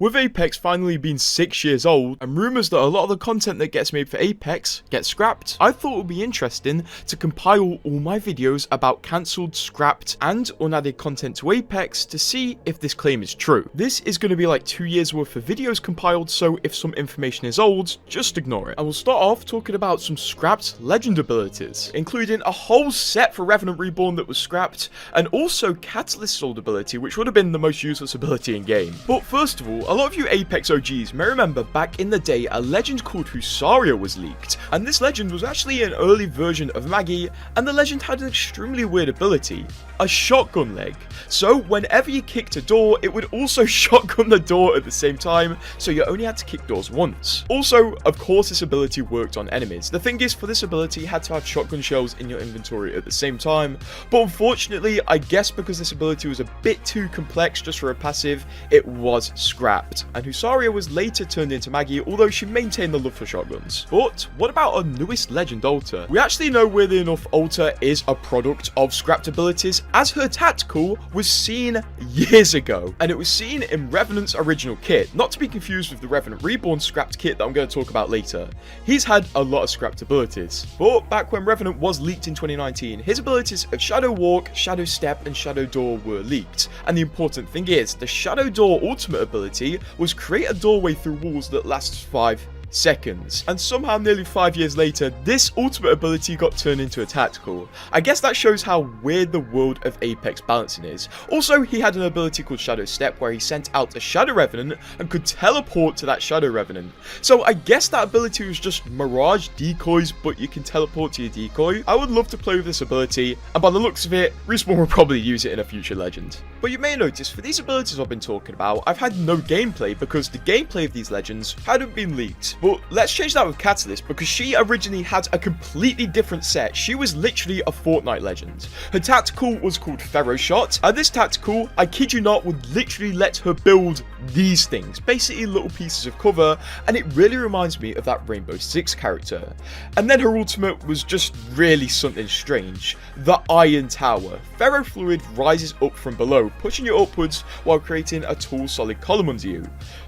With Apex finally being 6 years old, and rumours that a lot of the content that gets made for Apex gets scrapped, I thought it would be interesting to compile all my videos about cancelled, scrapped, and unadded content to Apex to see if this claim is true. This is going to be like 2 years worth of videos compiled, so if some information is old, just ignore it. I will start off talking about some scrapped legend abilities, including a whole set for Revenant Reborn that was scrapped, and also Catalyst's old ability, which would have been the most useless ability in game. But first of all, a lot of you Apex OGs may remember back in the day a legend called Husaria was leaked, and this legend was actually an early version of Maggie, and the legend had an extremely weird ability, a shotgun leg. So whenever you kicked a door, it would also shotgun the door at the same time, so you only had to kick doors once. Also, of course this ability worked on enemies. The thing is, for this ability you had to have shotgun shells in your inventory at the same time, but unfortunately, I guess because this ability was a bit too complex just for a passive, it was scrapped. And Husaria was later turned into Maggie, although she maintained the love for shotguns. But what about our newest legend, Alter? We actually know weirdly enough Alter is a product of scrapped abilities, as her tactical was seen years ago, and it was seen in Revenant's original kit, not to be confused with the Revenant Reborn scrapped kit that I'm going to talk about later. He's had a lot of scrapped abilities, but back when Revenant was leaked in 2019, his abilities of Shadow Walk, Shadow Step, and Shadow Door were leaked, and the important thing is, the Shadow Door ultimate ability was create a doorway through walls that lasts 5 seconds, and somehow nearly 5 years later this ultimate ability got turned into a tactical. I guess that shows how weird the world of Apex balancing is. Also, he had an ability called Shadow Step where he sent out a Shadow Revenant and could teleport to that Shadow Revenant. So I guess that ability was just mirage decoys, but you can teleport to your decoy. I would love to play with this ability, and by the looks of it, Respawn will probably use it in a future legend. But you may notice for these abilities I've been talking about, I've had no gameplay because the gameplay of these legends hadn't been leaked. But let's change that with Catalyst, because she originally had a completely different set. She was literally a Fortnite legend. Her tactical was called Ferro Shot, and this tactical, I kid you not, would literally let her build these things, basically little pieces of cover, and it really reminds me of that Rainbow Six character. And then her ultimate was just really something strange, the Iron Tower. Ferro fluid rises up from below, pushing you upwards while creating a tall solid column under you.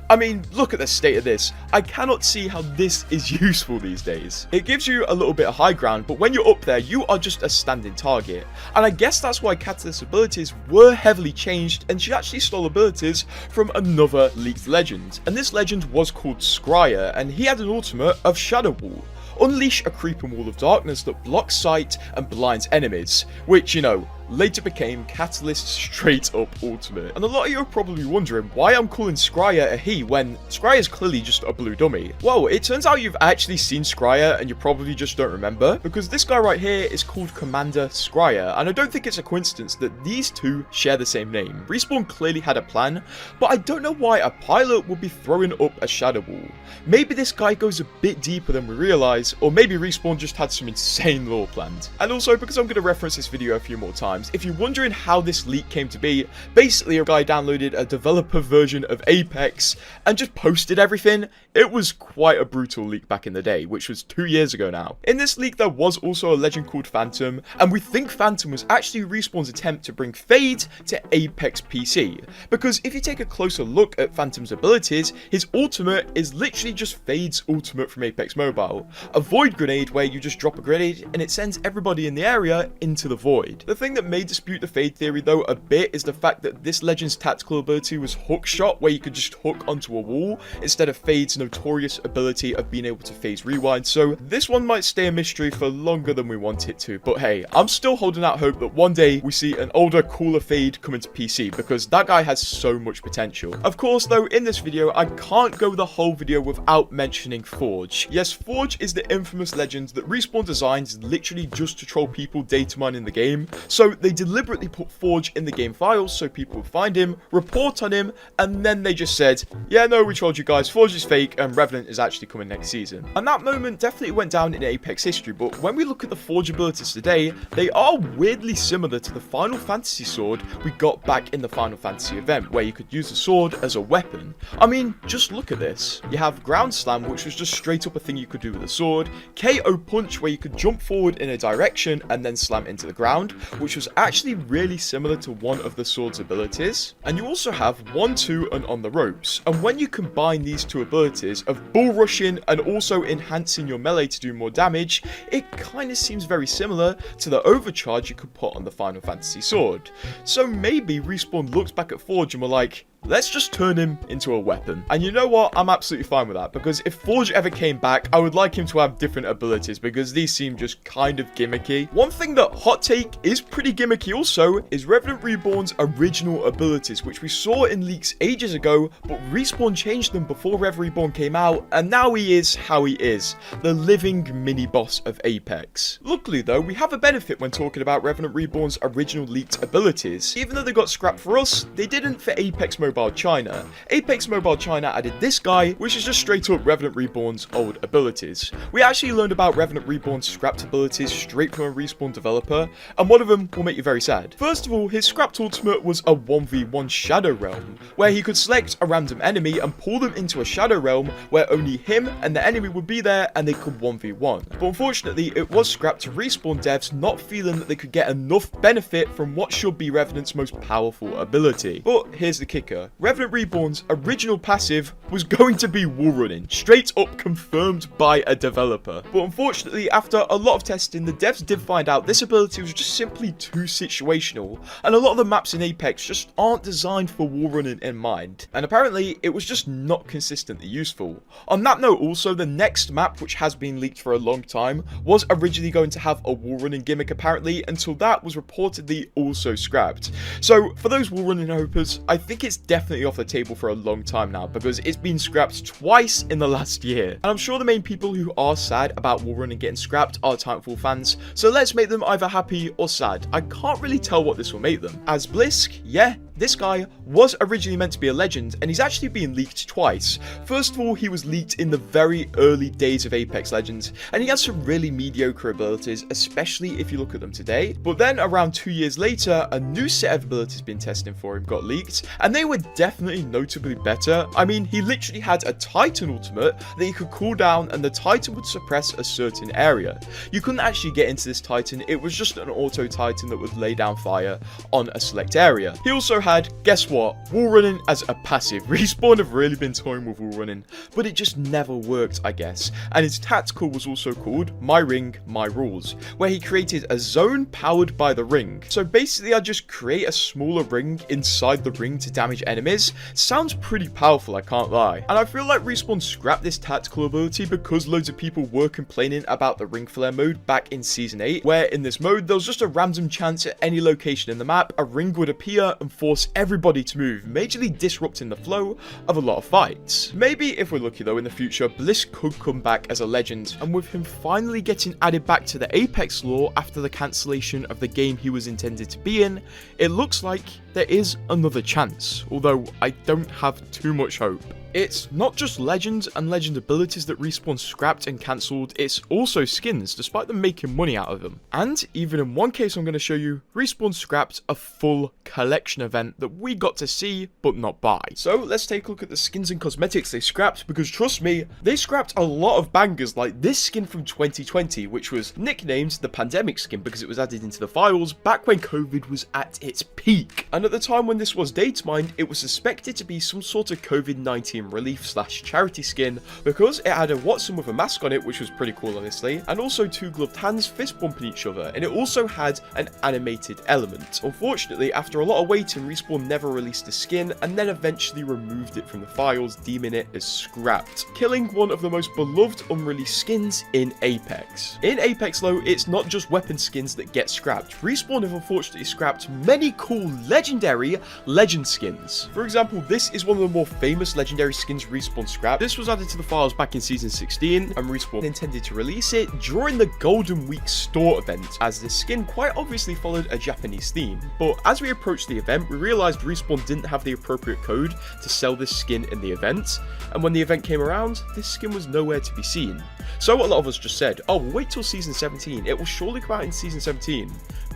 I mean, look at the state of this. I cannot see how this is useful these days. It gives you a little bit of high ground, but when you're up there, you are just a standing target. And I guess that's why Catalyst's abilities were heavily changed, and she actually stole abilities from another leaked legend. And this legend was called Scryer, and he had an ultimate of Shadow Wall. Unleash a creeping wall of darkness that blocks sight and blinds enemies, which, you know, later became Catalyst's straight up ultimate. And a lot of you are probably wondering why I'm calling Scryer a he when Scryer is clearly just a blue dummy. Well, it turns out you've actually seen Scryer and you probably just don't remember, because this guy right here is called Commander Scryer, and I don't think it's a coincidence that these two share the same name. Respawn clearly had a plan, but I don't know why a pilot would be throwing up a shadow wall. Maybe this guy goes a bit deeper than we realise, or maybe Respawn just had some insane lore planned. And also, because I'm going to reference this video a few more times, if you're wondering how this leak came to be, basically a guy downloaded a developer version of Apex and just posted everything. It was quite a brutal leak back in the day, which was 2 years ago now. In this leak there was also a legend called Phantom, and we think Phantom was actually Respawn's attempt to bring Fade to Apex PC, because if you take a closer look at Phantom's abilities, his ultimate is literally just Fade's ultimate from Apex Mobile, a void grenade where you just drop a grenade and it sends everybody in the area into the void. The thing that may dispute the Fade theory though a bit is the fact that this legend's tactical ability was hook shot, where you could just hook onto a wall instead of Fade's notorious ability of being able to phase rewind, so this one might stay a mystery for longer than we want it to. But hey, I'm still holding out hope that one day we see an older, cooler Fade come into PC, because that guy has so much potential. Of course though, in this video I can't go the whole video without mentioning Forge. Yes, Forge is the infamous legend that Respawn designs literally just to troll people data mining the game, so they deliberately put Forge in the game files so people would find him, report on him, and then they just said, yeah, no, we trolled you guys, Forge is fake and Revenant is actually coming next season. And that moment definitely went down in Apex history, but when we look at the Forge abilities today, they are weirdly similar to the Final Fantasy sword we got back in the Final Fantasy event, where you could use the sword as a weapon. I mean, just look at this. You have Ground Slam, which was just straight up a thing you could do with a sword, KO Punch, where you could jump forward in a direction and then slam into the ground, which was was actually really similar to one of the sword's abilities. And you also have 1, 2, and on the ropes. And when you combine these two abilities of bull rushing and also enhancing your melee to do more damage, it kind of seems very similar to the overcharge you could put on the Final Fantasy sword. So maybe Respawn looks back at Forge and were like, let's just turn him into a weapon. And you know what? I'm absolutely fine with that, because if Forge ever came back, I would like him to have different abilities, because these seem just kind of gimmicky. One thing that, hot take, is pretty gimmicky also is Revenant Reborn's original abilities, which we saw in leaks ages ago, but Respawn changed them before Rev Reborn came out, and now he is how he is, the living mini-boss of Apex. Luckily though, we have a benefit when talking about Revenant Reborn's original leaked abilities. Even though they got scrapped for us, they didn't for Apex Mobile China. Apex Mobile China added this guy, which is just straight up Revenant Reborn's old abilities. We actually learned about Revenant Reborn's scrapped abilities straight from a Respawn developer, and one of them will make you very sad. First of all, his scrapped ultimate was a 1v1 Shadow Realm, where he could select a random enemy and pull them into a Shadow Realm where only him and the enemy would be there and they could 1v1. But unfortunately, it was scrapped to Respawn devs not feeling that they could get enough benefit from what should be Revenant's most powerful ability. But here's the kicker. Revenant Reborn's original passive was going to be wall running, straight up confirmed by a developer. But unfortunately, after a lot of testing, the devs did find out this ability was just simply too situational, and a lot of the maps in Apex just aren't designed for wall running in mind. And apparently, it was just not consistently useful. On that note also, the next map, which has been leaked for a long time, was originally going to have a wall running gimmick apparently, until that was reportedly also scrapped. So for those wall running hopers, I think it's definitely off the table for a long time now, because it's been scrapped twice in the last year. And I'm sure the main people who are sad about wall running getting scrapped are Titanfall fans, so let's make them either happy or sad. I can't really tell what this will make them. As Blisk, yeah, this guy was originally meant to be a legend, and he's actually been leaked twice. First of all, he was leaked in the very early days of Apex Legends, and he has some really mediocre abilities, especially if you look at them today. But then around 2 years later, a new set of abilities been testing for him got leaked, and they were definitely notably better. I mean, he literally had a Titan ultimate that he could cool down, and the Titan would suppress a certain area. You couldn't actually get into this Titan, it was just an auto Titan that would lay down fire on a select area. He also had, guess what, wall running as a passive. Respawn have really been toying with wall running, but it just never worked, I guess. And his tactical was also called My Ring, My Rules, where he created a zone powered by the ring. So basically, I just create a smaller ring inside the ring to damage enemies. Sounds pretty powerful, I can't lie. And I feel like Respawn scrapped this tactical ability because loads of people were complaining about the ring flare mode back in Season 8, where in this mode, there was just a random chance at any location in the map, a ring would appear and force everybody to move, majorly disrupting the flow of a lot of fights. Maybe if we're lucky though in the future, Bliss could come back as a legend, and with him finally getting added back to the Apex lore after the cancellation of the game he was intended to be in, it looks like there is another chance, although I don't have too much hope. It's not just legends and legend abilities that Respawn scrapped and cancelled, it's also skins, despite them making money out of them. And even in one case I'm going to show you, Respawn scrapped a full collection event that we got to see but not buy. So let's take a look at the skins and cosmetics they scrapped, because trust me, they scrapped a lot of bangers like this skin from 2020, which was nicknamed the pandemic skin because it was added into the files back when COVID was at its peak. And at the time when this was data mined, it was suspected to be some sort of COVID-19 relief / charity skin, because it had a Watson with a mask on it, which was pretty cool honestly, and also two gloved hands fist bumping each other, and it also had an animated element. Unfortunately, after a lot of waiting, Respawn never released the skin, and then eventually removed it from the files, deeming it as scrapped, killing one of the most beloved unreleased skins in Apex. In Apex though, it's not just weapon skins that get scrapped. Respawn have unfortunately scrapped many cool legendary legend skins. For example, this is one of the more famous legendary skins Respawn scrapped. This was added to the files back in Season 16, and Respawn intended to release it during the Golden Week store event, as this skin quite obviously followed a Japanese theme. But as we approached the event, we realized Respawn didn't have the appropriate code to sell this skin in the event, and when the event came around, this skin was nowhere to be seen. So a lot of us just said, oh, we'll wait till Season 17, it will surely come out in Season 17.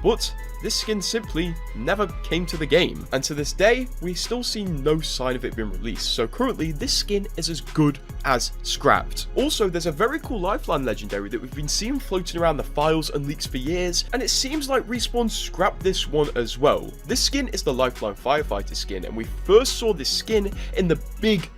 but this skin simply never came to the game, and to this day, we still see no sign of it being released, so currently this skin is as good as scrapped. Also, there's a very cool Lifeline legendary that we've been seeing floating around the files and leaks for years, and it seems like Respawn scrapped this one as well. This skin is the Lifeline Firefighter skin, and we first saw this skin in the big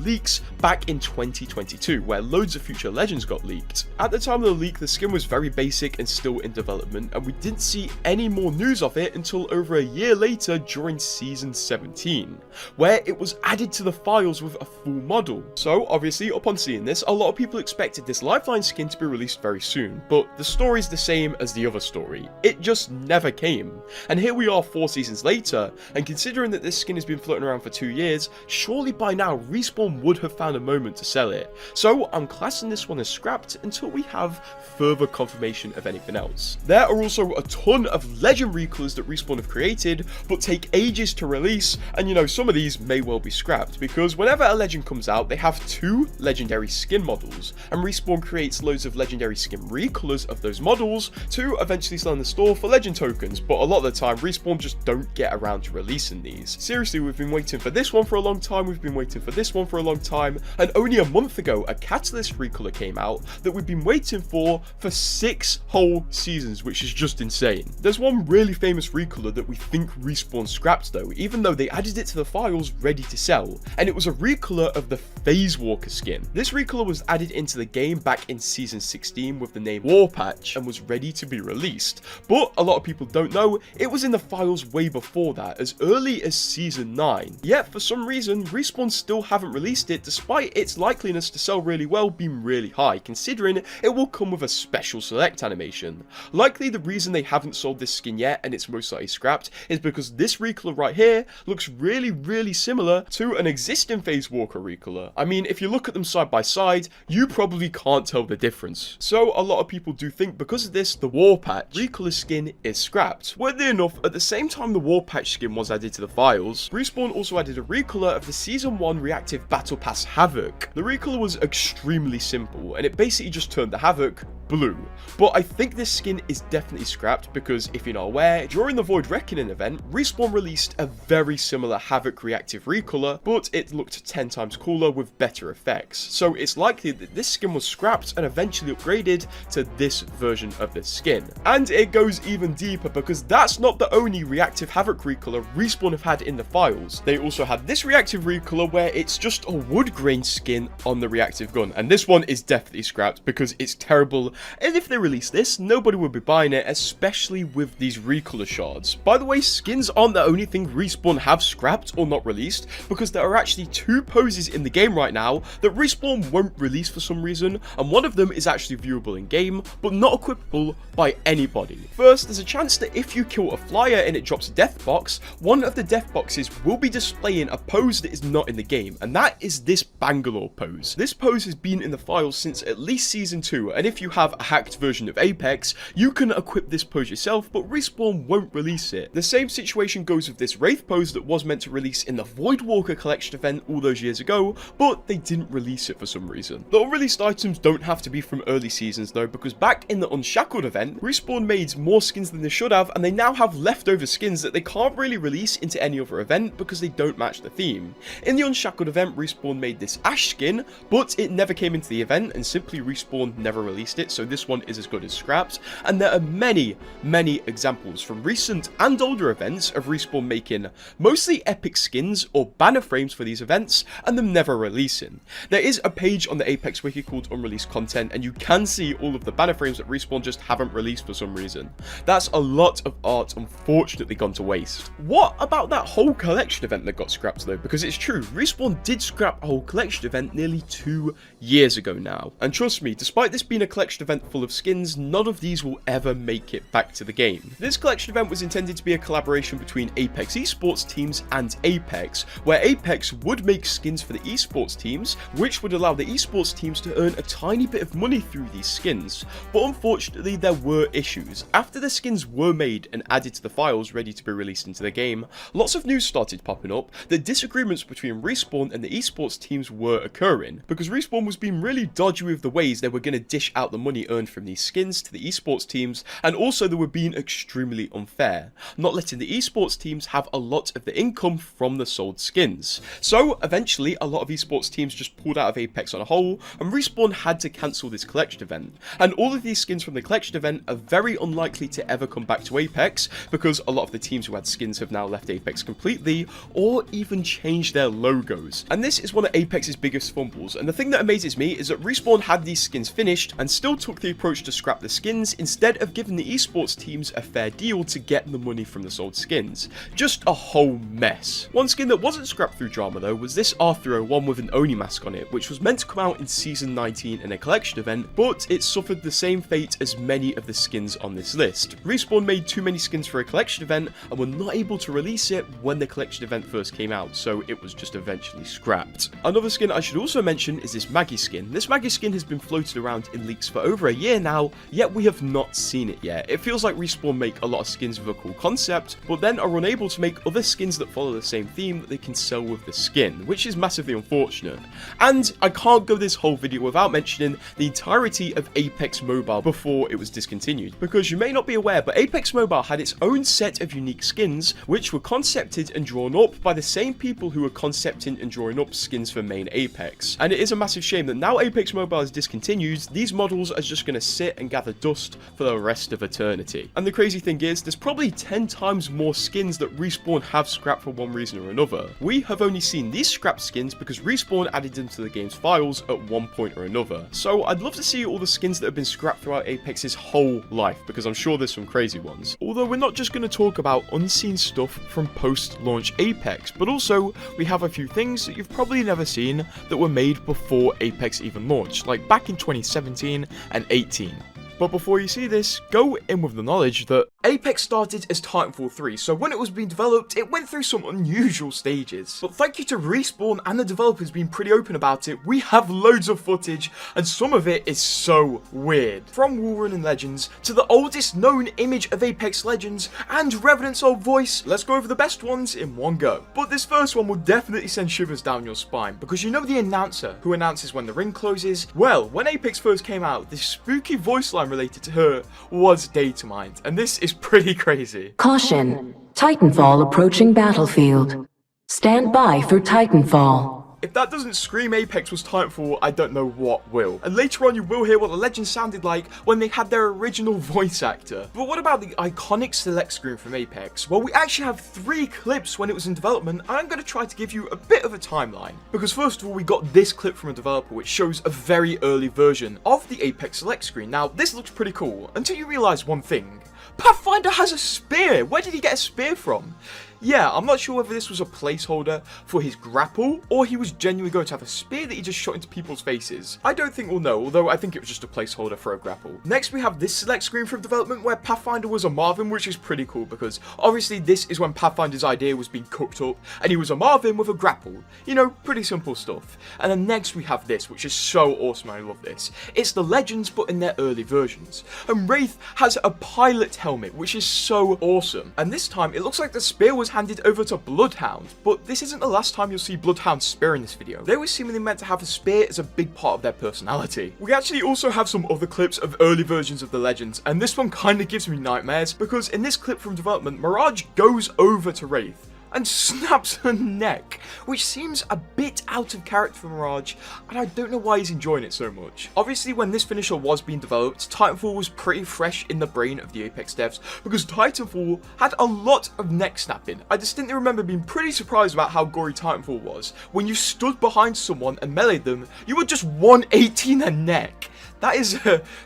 leaks back in 2022, where loads of future legends got leaked. At the time of the leak, the skin was very basic and still in development, and we didn't see any more news of it until over a year later during season 17, where it was added to the files with a full model. So obviously, upon seeing this, a lot of people expected this Lifeline skin to be released very soon, but the story's the same as the other story. It just never came. And here we are 4 seasons later, and considering that this skin has been floating around for 2 years, surely by now Respawn would have found a moment to sell it. So I'm classing this one as scrapped until we have further confirmation of anything else. There are also a ton of legendary colours that Respawn have created, but take ages to release, and you know, some of these may well be scrapped, because whenever a legend comes out, they have 2 legendary skin models, and Respawn creates loads of legendary skin recolours of those models to eventually sell in the store for legend tokens, but a lot of the time, Respawn just don't get around to releasing these. Seriously, we've been waiting for this one for a long time, we've been waiting for this one for a long time, and only a month ago a Catalyst recolor came out that we've been waiting for 6 whole seasons, which is just insane. There's one really famous recolor that we think Respawn scrapped though, even though they added it to the files ready to sell, and it was a recolor of the Phase Walker skin. This recolor was added into the game back in season 16 with the name Warpatch and was ready to be released, but a lot of people don't know it was in the files way before that, as early as season 9. Yet for some reason Respawn still haven't released it, despite its likeliness to sell really well being really high, considering it will come with a special select animation. Likely the reason they haven't sold this skin yet, and it's most likely scrapped, is because this recolor right here looks really similar to an existing Phase Walker recolor. I mean, if you look at them side by side, you probably can't tell the difference. So a lot of people do think because of this, the Warpatch recolor skin is scrapped. Weirdly enough, at the same time the Warpatch skin was added to the files, Respawn also added a recolor of the season 1 reactive Battle Pass Havoc. The recolor was extremely simple, and it basically just turned the Havoc blue. But I think this skin is definitely scrapped because, if you're not aware, during the Void Reckoning event, Respawn released a very similar Havoc reactive recolor, but it looked 10 times cooler with better effects. So it's likely that this skin was scrapped and eventually upgraded to this version of this skin. And it goes even deeper because that's not the only reactive Havoc recolor Respawn have had in the files. They also had this reactive recolor where it's just a wood grain skin on the reactive gun, and this one is definitely scrapped because it's terrible, and if they release this, nobody will be buying it, especially with these recolor shards. By the way, skins aren't the only thing Respawn have scrapped or not released, because there are actually 2 poses in the game right now that Respawn won't release for some reason, and one of them is actually viewable in game, but not equipable by anybody. First, there's a chance that if you kill a flyer and it drops a death box, one of the death boxes will be displaying a pose that is not in the game, and that is this Bangalore pose. This pose has been in the files since at least season 2, and if you have a hacked version of Apex, you can equip this pose yourself, but Respawn won't release it. The same situation goes with this Wraith pose that was meant to release in the Void Walker collection event all those years ago, but they didn't release it for some reason. The unreleased items don't have to be from early seasons though, because back in the Unshackled event, Respawn made more skins than they should have, and they now have leftover skins that they can't really release into any other event because they don't match the theme. In the Unshackled event, Respawn made this Ash skin, but it never came into the event, and simply Respawn never released it, so this one is as good as scrapped. And there are many examples from recent and older events of Respawn making mostly epic skins or banner frames for these events and them never releasing. There is a page on the Apex wiki called Unreleased Content, and you can see all of the banner frames that Respawn just haven't released for some reason. That's a lot of art unfortunately gone to waste. What about that whole collection event that got scrapped though? Because it's true, Respawn did scrap a whole collection event nearly 2 years ago now. And trust me, despite this being a collection event full of skins, none of these will ever make it back to the game. This collection event was intended to be a collaboration between Apex esports teams and Apex, where Apex would make skins for the esports teams, which would allow the esports teams to earn a tiny bit of money through these skins. But unfortunately, there were issues. After the skins were made and added to the files ready to be released into the game, lots of news started popping up that disagreements between Respawn and the esports teams were occurring, because Respawn was being really dodgy with the ways they were going to dish out the money money earned from these skins to the esports teams, and also they were being extremely unfair, not letting the esports teams have a lot of the income from the sold skins. So eventually a lot of esports teams just pulled out of Apex on a whole, and Respawn had to cancel this collection event. And all of these skins from the collection event are very unlikely to ever come back to Apex, because a lot of the teams who had skins have now left Apex completely, or even changed their logos. And this is one of Apex's biggest fumbles, and the thing that amazes me is that Respawn had these skins finished and still took the approach to scrap the skins instead of giving the esports teams a fair deal to get the money from the sold skins. Just a whole mess. One skin that wasn't scrapped through drama though was this R301 with an Oni mask on it, which was meant to come out in season 19 in a collection event, but it suffered the same fate as many of the skins on this list. Respawn made too many skins for a collection event and were not able to release it when the collection event first came out, so it was just eventually scrapped. Another skin I should also mention is this Maggie skin. This Maggie skin has been floated around in leaks for over a year now, yet we have not seen it yet. It feels like Respawn make a lot of skins with a cool concept, but then are unable to make other skins that follow the same theme that they can sell with the skin, which is massively unfortunate. And I can't go this whole video without mentioning the entirety of Apex Mobile before it was discontinued, because you may not be aware, but Apex Mobile had its own set of unique skins, which were concepted and drawn up by the same people who were concepting and drawing up skins for main Apex. And it is a massive shame that now Apex Mobile is discontinued, these models are just going to sit and gather dust for the rest of eternity. And the crazy thing is, there's probably 10 times more skins that Respawn have scrapped for one reason or another. We have only seen these scrapped skins because Respawn added them to the game's files at one point or another. So I'd love to see all the skins that have been scrapped throughout Apex's whole life, because I'm sure there's some crazy ones. Although we're not just going to talk about unseen stuff from post-launch Apex, but also we have a few things that you've probably never seen that were made before Apex even launched, like back in 2017 and 18. But before you see this, go in with the knowledge that Apex started as Titanfall 3, so when it was being developed, it went through some unusual stages. But thank you to Respawn and the developers being pretty open about it, we have loads of footage, and some of it is so weird. From Wall Running Legends to the oldest known image of Apex Legends and Revenant's old voice, let's go over the best ones in one go. But this first one will definitely send shivers down your spine, because you know the announcer who announces when the ring closes? Well, when Apex first came out, this spooky voice line related to her was data mined, and this is pretty crazy. Caution, Titanfall approaching battlefield. Stand by for Titanfall. If that doesn't scream Apex was Titanfall, I don't know what will. And later on you will hear what the legend sounded like when they had their original voice actor. But what about the iconic select screen from Apex? Well, we actually have 3 clips when it was in development, and I'm going to try to give you a bit of a timeline. Because first of all, we got this clip from a developer which shows a very early version of the Apex select screen. Now, this looks pretty cool, until you realise one thing. Pathfinder has a spear! Where did he get a spear from? Yeah, I'm not sure whether this was a placeholder for his grapple, or he was genuinely going to have a spear that he just shot into people's faces. I don't think we'll know, although I think it was just a placeholder for a grapple. Next, we have this select screen from development where Pathfinder was a Marvin, which is pretty cool because obviously this is when Pathfinder's idea was being cooked up, and he was a Marvin with a grapple. You know, pretty simple stuff. And then next we have this, which is so awesome, I love this. It's the Legends, but in their early versions. And Wraith has a pilot helmet, which is so awesome. And this time, it looks like the spear was handed over to Bloodhound, but this isn't the last time you'll see Bloodhound's spear in this video. They were seemingly meant to have a spear as a big part of their personality. We actually also have some other clips of early versions of the Legends, and this one kind of gives me nightmares, because in this clip from development, Mirage goes over to Wraith and snaps her neck, which seems a bit out of character for Mirage, and I don't know why he's enjoying it so much. Obviously, when this finisher was being developed, Titanfall was pretty fresh in the brain of the Apex devs, because Titanfall had a lot of neck snapping. I distinctly remember being pretty surprised about how gory Titanfall was. When you stood behind someone and meleeed them, you were just 180 their neck. That is,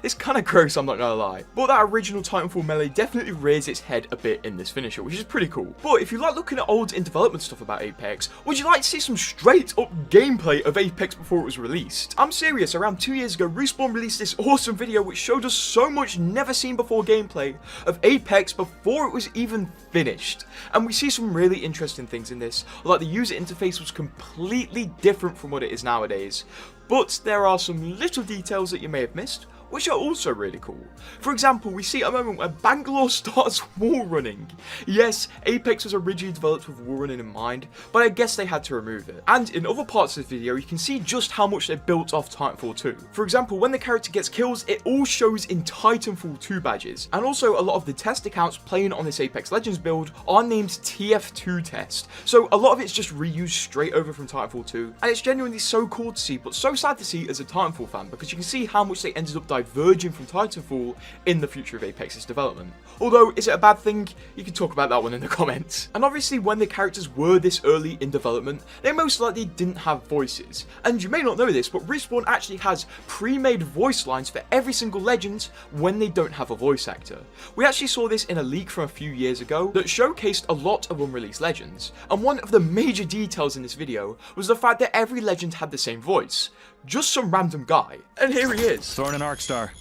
it's kind of gross, I'm not gonna lie. But that original Titanfall melee definitely rears its head a bit in this finisher, which is pretty cool. But if you like looking at old in development stuff about Apex, would you like to see some straight up gameplay of Apex before it was released? I'm serious, around 2 years ago, Respawn released this awesome video which showed us so much never seen before gameplay of Apex before it was even finished. And we see some really interesting things in this, like the user interface was completely different from what it is nowadays. But there are some little details that you may have missed, which are also really cool. For example, we see a moment where Bangalore starts wall running. Yes, Apex was originally developed with wall running in mind, but I guess they had to remove it. And in other parts of the video, you can see just how much they built off Titanfall 2. For example, when the character gets kills, it all shows in Titanfall 2 badges. And also, a lot of the test accounts playing on this Apex Legends build are named TF2 test. So a lot of it's just reused straight over from Titanfall 2, and it's genuinely so cool to see, but so sad to see as a Titanfall fan, because you can see how much they ended up diverging from Titanfall in the future of Apex's development. Although, is it a bad thing? You can talk about that one in the comments. And obviously, when the characters were this early in development, they most likely didn't have voices. And you may not know this, but Respawn actually has pre-made voice lines for every single legend when they don't have a voice actor. We actually saw this in a leak from a few years ago that showcased a lot of unreleased legends, and one of the major details in this video was the fact that every legend had the same voice. Just some random guy. And here he is. Throwing an arc star.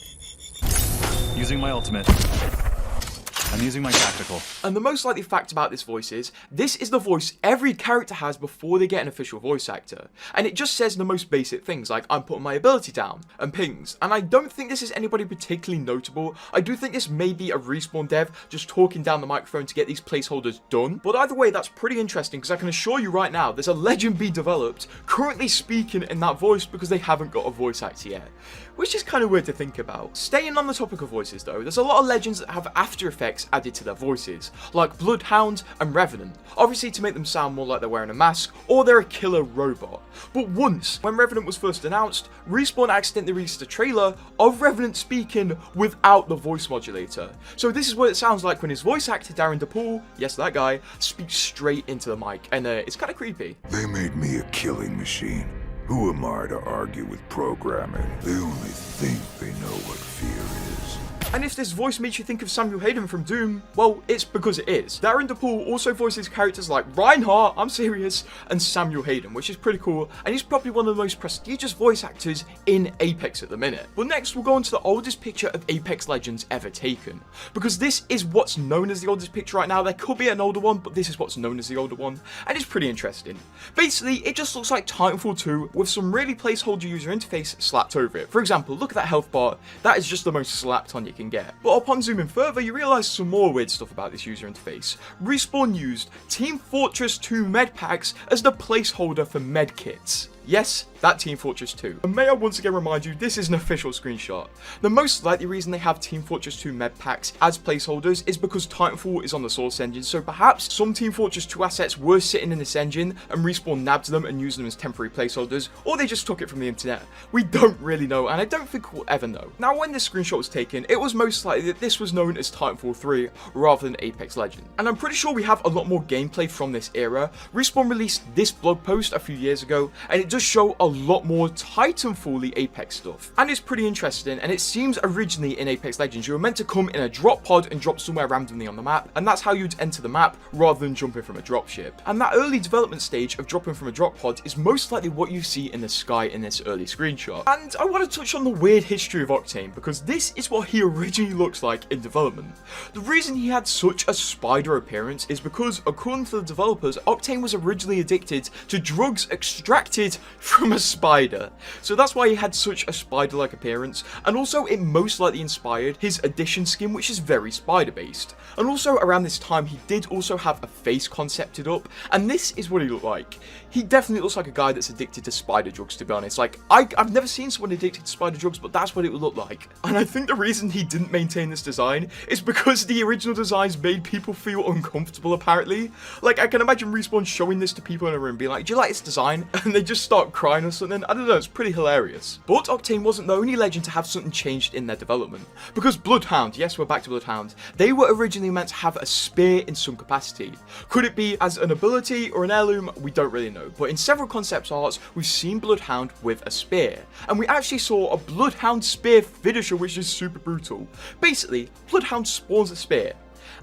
Using my ultimate. I'm using my tactical. And the most likely fact about this voice is, this is the voice every character has before they get an official voice actor. And it just says the most basic things, like I'm putting my ability down, and pings. And I don't think this is anybody particularly notable. I do think this may be a Respawn dev just talking down the microphone to get these placeholders done. But either way, that's pretty interesting, because I can assure you right now, there's a legend being developed currently speaking in that voice because they haven't got a voice actor yet. Which is kind of weird to think about. Staying on the topic of voices though, there's a lot of legends that have after effects added to their voices, like Bloodhound and Revenant, obviously to make them sound more like they're wearing a mask, or they're a killer robot. But once, when Revenant was first announced, Respawn accidentally released a trailer of Revenant speaking without the voice modulator. So this is what it sounds like when his voice actor Darren DePaul, yes that guy, speaks straight into the mic, and it's kind of creepy. They made me a killing machine. Who am I to argue with programming? They only think they know what fear is. And if this voice makes you think of Samuel Hayden from Doom, well, it's because it is. Darren DePaul also voices characters like Reinhardt, I'm serious, and Samuel Hayden, which is pretty cool, and he's probably one of the most prestigious voice actors in Apex at the minute. But next, we'll go on to the oldest picture of Apex Legends ever taken, because this is what's known as the oldest picture right now. There could be an older one, but this is what's known as the older one, and it's pretty interesting. Basically, it just looks like Titanfall 2 with some really placeholder user interface slapped over it. For example, look at that health bar, that is just the most slapped on you can get. But upon zooming further, you realise some more weird stuff about this user interface. Respawn used Team Fortress 2 med packs as the placeholder for med kits. Yes, that Team Fortress 2. And may I once again remind you, this is an official screenshot. The most likely reason they have Team Fortress 2 med packs as placeholders is because Titanfall is on the Source engine, so perhaps some Team Fortress 2 assets were sitting in this engine and Respawn nabbed them and used them as temporary placeholders, or they just took it from the internet. We don't really know, and I don't think we'll ever know. Now, when this screenshot was taken, it was most likely that this was known as Titanfall 3 rather than Apex Legends. And I'm pretty sure we have a lot more gameplay from this era. Respawn released this blog post a few years ago, and it does show a lot more Titanfall-y Apex stuff. And it's pretty interesting, and it seems originally in Apex Legends you were meant to come in a drop pod and drop somewhere randomly on the map, and that's how you'd enter the map rather than jumping from a dropship. And that early development stage of dropping from a drop pod is most likely what you see in the sky in this early screenshot. And I want to touch on the weird history of Octane, because this is what he originally looks like in development. The reason he had such a spider appearance is because, according to the developers, Octane was originally addicted to drugs extracted from a spider. So that's why he had such a spider-like appearance, and also it most likely inspired his Edition skin, which is very spider-based. And also around this time he did also have a face concepted up, and this is what he looked like. He definitely looks like a guy that's addicted to spider drugs, to be honest. Like, I've never seen someone addicted to spider drugs, but that's what it would look like. And I think the reason he didn't maintain this design is because the original designs made people feel uncomfortable, apparently. Like, I can imagine Respawn showing this to people in a room, being like, do you like this design? And they just start crying or something. I don't know, it's pretty hilarious. But Octane wasn't the only legend to have something changed in their development. Because Bloodhound, yes, we're back to Bloodhound, they were originally meant to have a spear in some capacity. Could it be as an ability or an heirloom? We don't really know. But in several concept arts, we've seen Bloodhound with a spear. And we actually saw a Bloodhound spear finisher, which is super brutal. Basically, Bloodhound spawns a spear.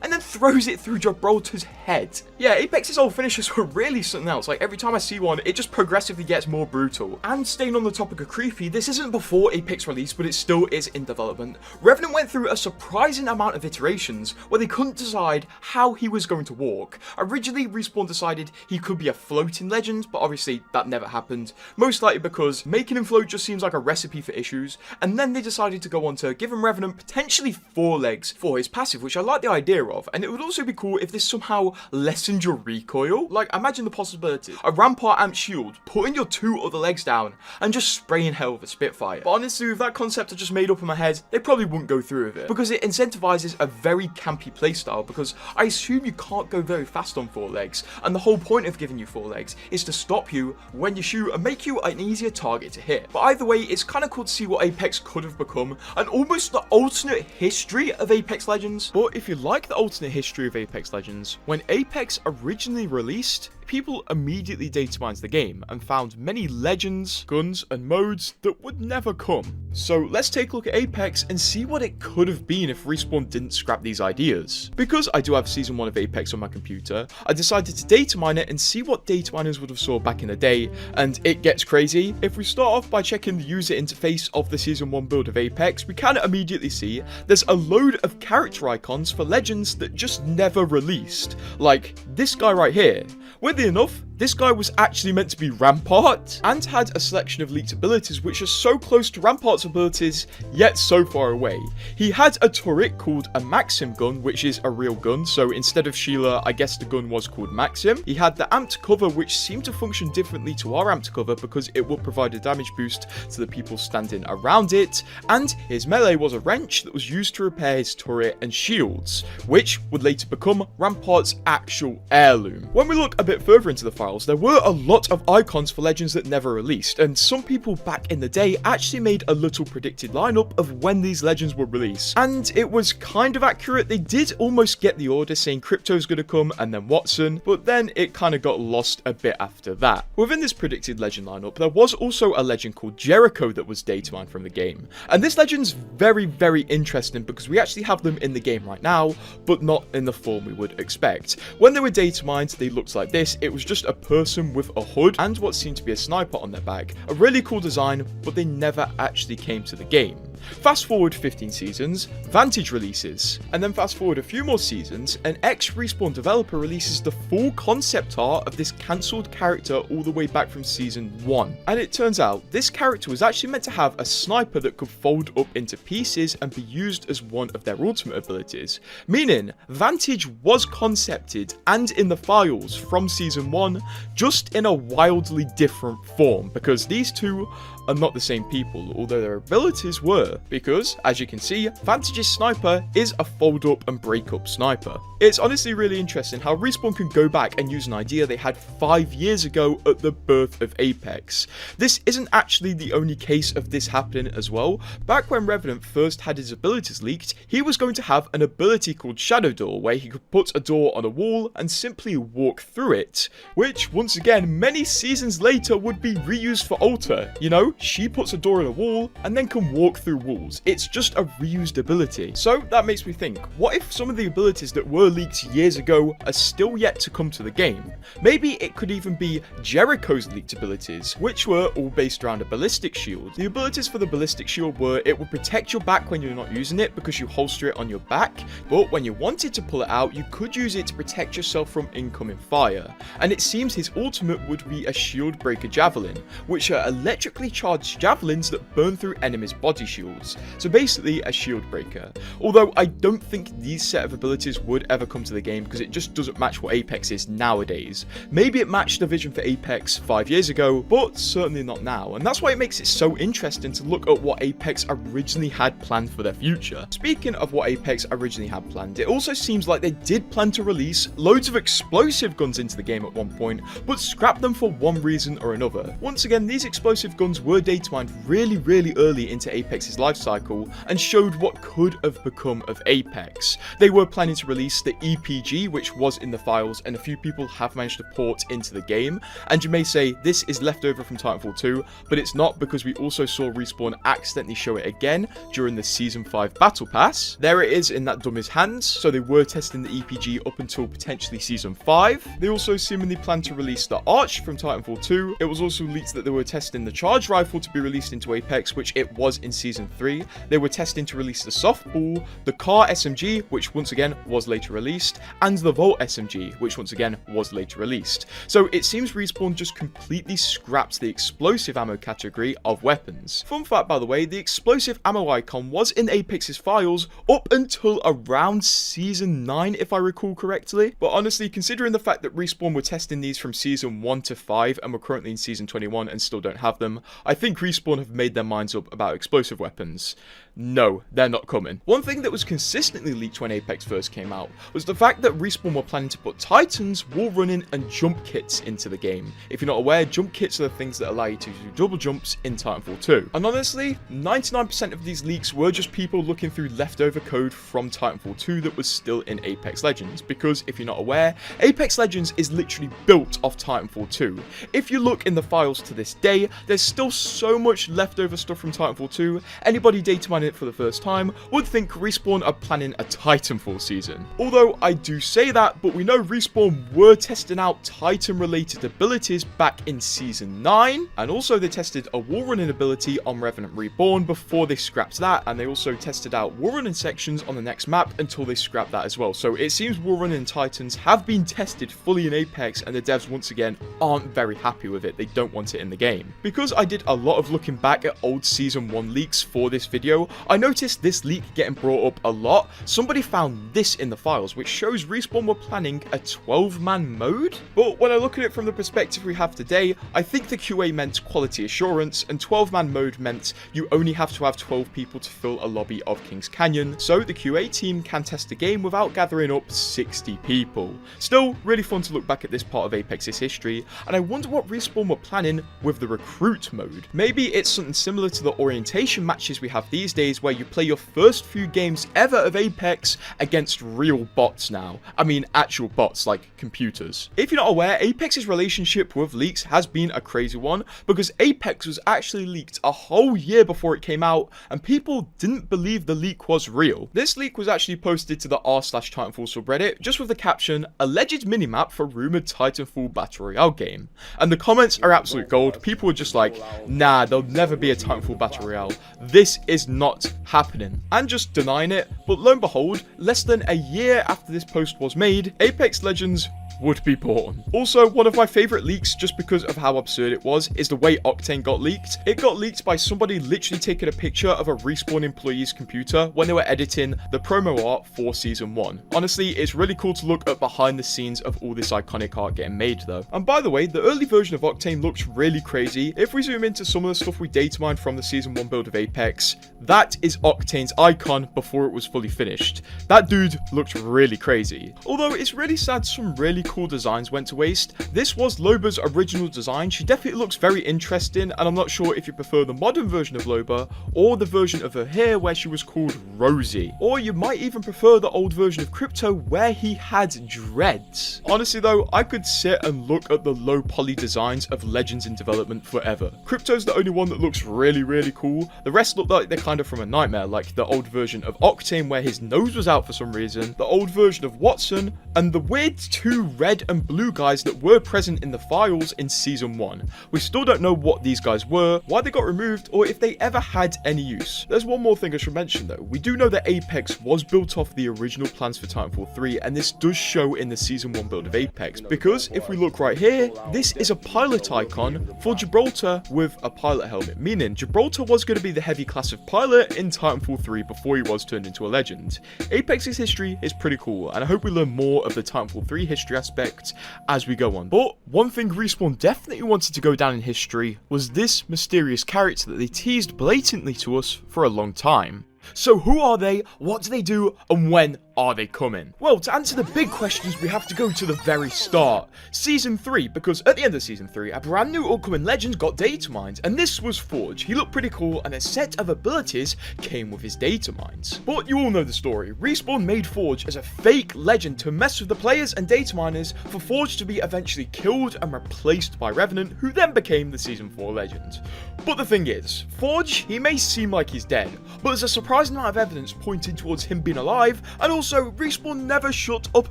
and then throws it through Gibraltar's head. Yeah, Apex's old finishers were really something else. Like, every time I see one, it just progressively gets more brutal. And staying on the topic of creepy, this isn't before Apex release, but it still is in development. Revenant went through a surprising amount of iterations where they couldn't decide how he was going to walk. Originally, Respawn decided he could be a floating legend, but obviously that never happened. Most likely because making him float just seems like a recipe for issues, and then they decided to go on to give him Revenant potentially 4 legs for his passive, which I like the idea of, and it would also be cool if this somehow lessened your recoil. Like, imagine the possibility. A Rampart Amp shield, putting your 2 other legs down, and just spraying hell with a Spitfire. But honestly, with that concept I just made up in my head, they probably wouldn't go through with it, because it incentivizes a very campy playstyle, because I assume you can't go very fast on 4 legs, and the whole point of giving you 4 legs is to stop you when you shoot and make you an easier target to hit. But either way, it's kind of cool to see what Apex could have become, and almost the alternate history of Apex Legends. But if you like the alternate history of Apex Legends, when Apex originally released, people immediately data mined the game and found many legends, guns, and modes that would never come. So let's take a look at Apex and see what it could have been if Respawn didn't scrap these ideas. Because I do have Season 1 of Apex on my computer, I decided to data mine it and see what data miners would have saw back in the day, and it gets crazy. If we start off by checking the user interface of the Season 1 build of Apex, we can immediately see there's a load of character icons for legends that just never released. Like this guy right here. Weirdly enough, this guy was actually meant to be Rampart, and had a selection of leaked abilities which are so close to Rampart's abilities, yet so far away. He had a turret called a Maxim gun, which is a real gun, so instead of Sheila, I guess the gun was called Maxim. He had the amped cover, which seemed to function differently to our amped cover because it would provide a damage boost to the people standing around it, and his melee was a wrench that was used to repair his turret and shields, which would later become Rampart's actual heirloom. When we look a bit further into the files, there were a lot of icons for legends that never released, and some people back in the day actually made a little predicted lineup of when these legends would release, and it was kind of accurate. They did almost get the order saying Crypto's gonna come and then Watson, but then it kind of got lost a bit after that. Within this predicted legend lineup, there was also a legend called Jericho that was data mined from the game, and this legend's very, very interesting because we actually have them in the game right now, but not in the form we would expect. When they were data mined, they looked like this. It was just a person with a hood and what seemed to be a sniper on their back. A really cool design, but they never actually came to the game. Fast forward 15 seasons, Vantage releases, and then fast forward a few more seasons, an ex-Respawn developer releases the full concept art of this cancelled character all the way back from Season 1. And it turns out, this character was actually meant to have a sniper that could fold up into pieces and be used as one of their ultimate abilities, meaning Vantage was concepted and in the files from Season 1, just in a wildly different form, because these two are not the same people, although their abilities were, because, as you can see, Vantage's sniper is a fold-up and break-up sniper. It's honestly really interesting how Respawn can go back and use an idea they had 5 years ago at the birth of Apex. This isn't actually the only case of this happening as well. Back when Revenant first had his abilities leaked, he was going to have an ability called Shadow Door, where he could put a door on a wall and simply walk through it, which, once again, many seasons later would be reused for Alter. You know, she puts a door in a wall and then can walk through walls. It's just a reused ability. So that makes me think, what if some of the abilities that were leaked years ago are still yet to come to the game? Maybe it could even be Jericho's leaked abilities, which were all based around a ballistic shield. The abilities for the ballistic shield were it would protect your back when you're not using it because you holster it on your back, but when you wanted to pull it out, you could use it to protect yourself from incoming fire. And it seems his ultimate would be a shield breaker javelin, which are electrically charged javelins that burn through enemies' body shields. So basically a shield breaker. Although I don't think these set of abilities would ever come to the game because it just doesn't match what Apex is nowadays. Maybe it matched the vision for Apex 5 years ago, but certainly not now. And that's why it makes it so interesting to look at what Apex originally had planned for their future. Speaking of what Apex originally had planned, it also seems like they did plan to release loads of explosive guns into the game at one point, but scrapped them for one reason or another. Once again, these explosive guns were were data mined really early into Apex's life cycle and showed what could have become of Apex. They were planning to release the EPG, which was in the files, and a few people have managed to port into the game. And you may say this is leftover from Titanfall 2, but it's not, because we also saw Respawn accidentally show it again during the Season 5 Battle Pass. There it is in that dummy's hands, so they were testing the EPG up until potentially Season 5. They also seemingly plan to release the Arch from Titanfall 2. It was also leaked that they were testing the Charge Rifle to be released into Apex, which it was in Season 3. They were testing to release the Softball, the Car SMG, which once again was later released, and the Volt SMG, which once again was later released. So it seems Respawn just completely scrapped the explosive ammo category of weapons. Fun fact, by the way, the explosive ammo icon was in Apex's files up until around Season 9, if I recall correctly. But honestly, considering the fact that Respawn were testing these from Season 1 to 5 and we're currently in Season 21 and still don't have them, I think Respawn have made their minds up about explosive weapons. No, they're not coming. One thing that was consistently leaked when Apex first came out was the fact that Respawn were planning to put Titans, wall running, and jump kits into the game. If you're not aware, jump kits are the things that allow you to do double jumps in Titanfall 2. And honestly, 99% of these leaks were just people looking through leftover code from Titanfall 2 that was still in Apex Legends, because if you're not aware, Apex Legends is literally built off Titanfall 2. If you look in the files to this day, there's still so much leftover stuff from Titanfall 2, anybody data mining it for the first time would think Respawn are planning a Titanfall season. Although I do say that, but we know Respawn were testing out Titan related abilities back in Season 9, and also they tested a wall running ability on Revenant Reborn before they scrapped that, and they also tested out wall running sections on the next map until they scrapped that as well. So it seems wall running Titans have been tested fully in Apex, and the devs once again aren't very happy with it. They don't want it in the game. Because I did a lot of looking back at old Season 1 leaks for this video, I noticed this leak getting brought up a lot. Somebody found this in the files, which shows Respawn were planning a 12-man mode. But when I look at it from the perspective we have today, I think the QA meant quality assurance, and 12-man mode meant you only have to have 12 people to fill a lobby of Kings Canyon, so the QA team can test the game without gathering up 60 people. Still, really fun to look back at this part of Apex's history, and I wonder what Respawn were planning with the recruit mode. Maybe it's something similar to the orientation matches we have these days, where you play your first few games ever of Apex against real bots now. I mean actual bots, like computers. If you're not aware, Apex's relationship with leaks has been a crazy one, because Apex was actually leaked a whole year before it came out, and people didn't believe the leak was real. This leak was actually posted to the r/Titanfall subreddit, just with the caption, "Alleged minimap for rumored Titanfall Battle Royale game." And the comments are absolute gold. People were just like, nah, there'll never be a Titanfall Battle Royale. This is not happening. And just denying it. But lo and behold, less than a year after this post was made, Apex Legends would be born. Also, one of my favorite leaks, just because of how absurd it was, is the way Octane got leaked. It got leaked by somebody literally taking a picture of a Respawn employee's computer when they were editing the promo art for Season 1. Honestly, it's really cool to look at behind the scenes of all this iconic art getting made though. And by the way, the early version of Octane looks really crazy. If we zoom into some of the stuff we data mined from the Season 1 build of Apex, that is Octane's icon before it was fully finished. That dude looks really crazy. Although it's really sad some really cool designs went to waste. This was Loba's original design. She definitely looks very interesting, and I'm not sure if you prefer the modern version of Loba or the version of her hair where she was called Rosie. Or you might even prefer the old version of Crypto where he had dreads. Honestly though, I could sit and look at the low poly designs of Legends in development forever. Crypto's the only one that looks really cool. The rest look like they're kind of from a nightmare, like the old version of Octane where his nose was out for some reason, the old version of Watson, and the weird two red and blue guys that were present in the files in Season 1. We still don't know what these guys were, why they got removed, or if they ever had any use. There's one more thing I should mention though. We do know that Apex was built off the original plans for Titanfall 3, and this does show in the Season 1 build of Apex, because if we look right here, this is a pilot icon for Gibraltar with a pilot helmet, meaning Gibraltar was going to be the heavy class of pilot in Titanfall 3 before he was turned into a legend. Apex's history is pretty cool, and I hope we learn more of the Titanfall 3 history aspect as we go on. But one thing Respawn definitely wanted to go down in history was this mysterious character that they teased blatantly to us for a long time. So who are they, what do they do, and when are they coming? Well, to answer the big questions, we have to go to the very start. Season 3, because at the end of Season 3, a brand new upcoming legend got data mines, and this was Forge. He looked pretty cool, and a set of abilities came with his data mines. But you all know the story. Respawn made Forge as a fake legend to mess with the players and data miners for Forge to be eventually killed and replaced by Revenant, who then became the Season 4 legend. But the thing is, Forge, he may seem like he's dead, but there's a surprising amount of evidence pointing towards him being alive, and also Respawn never shut up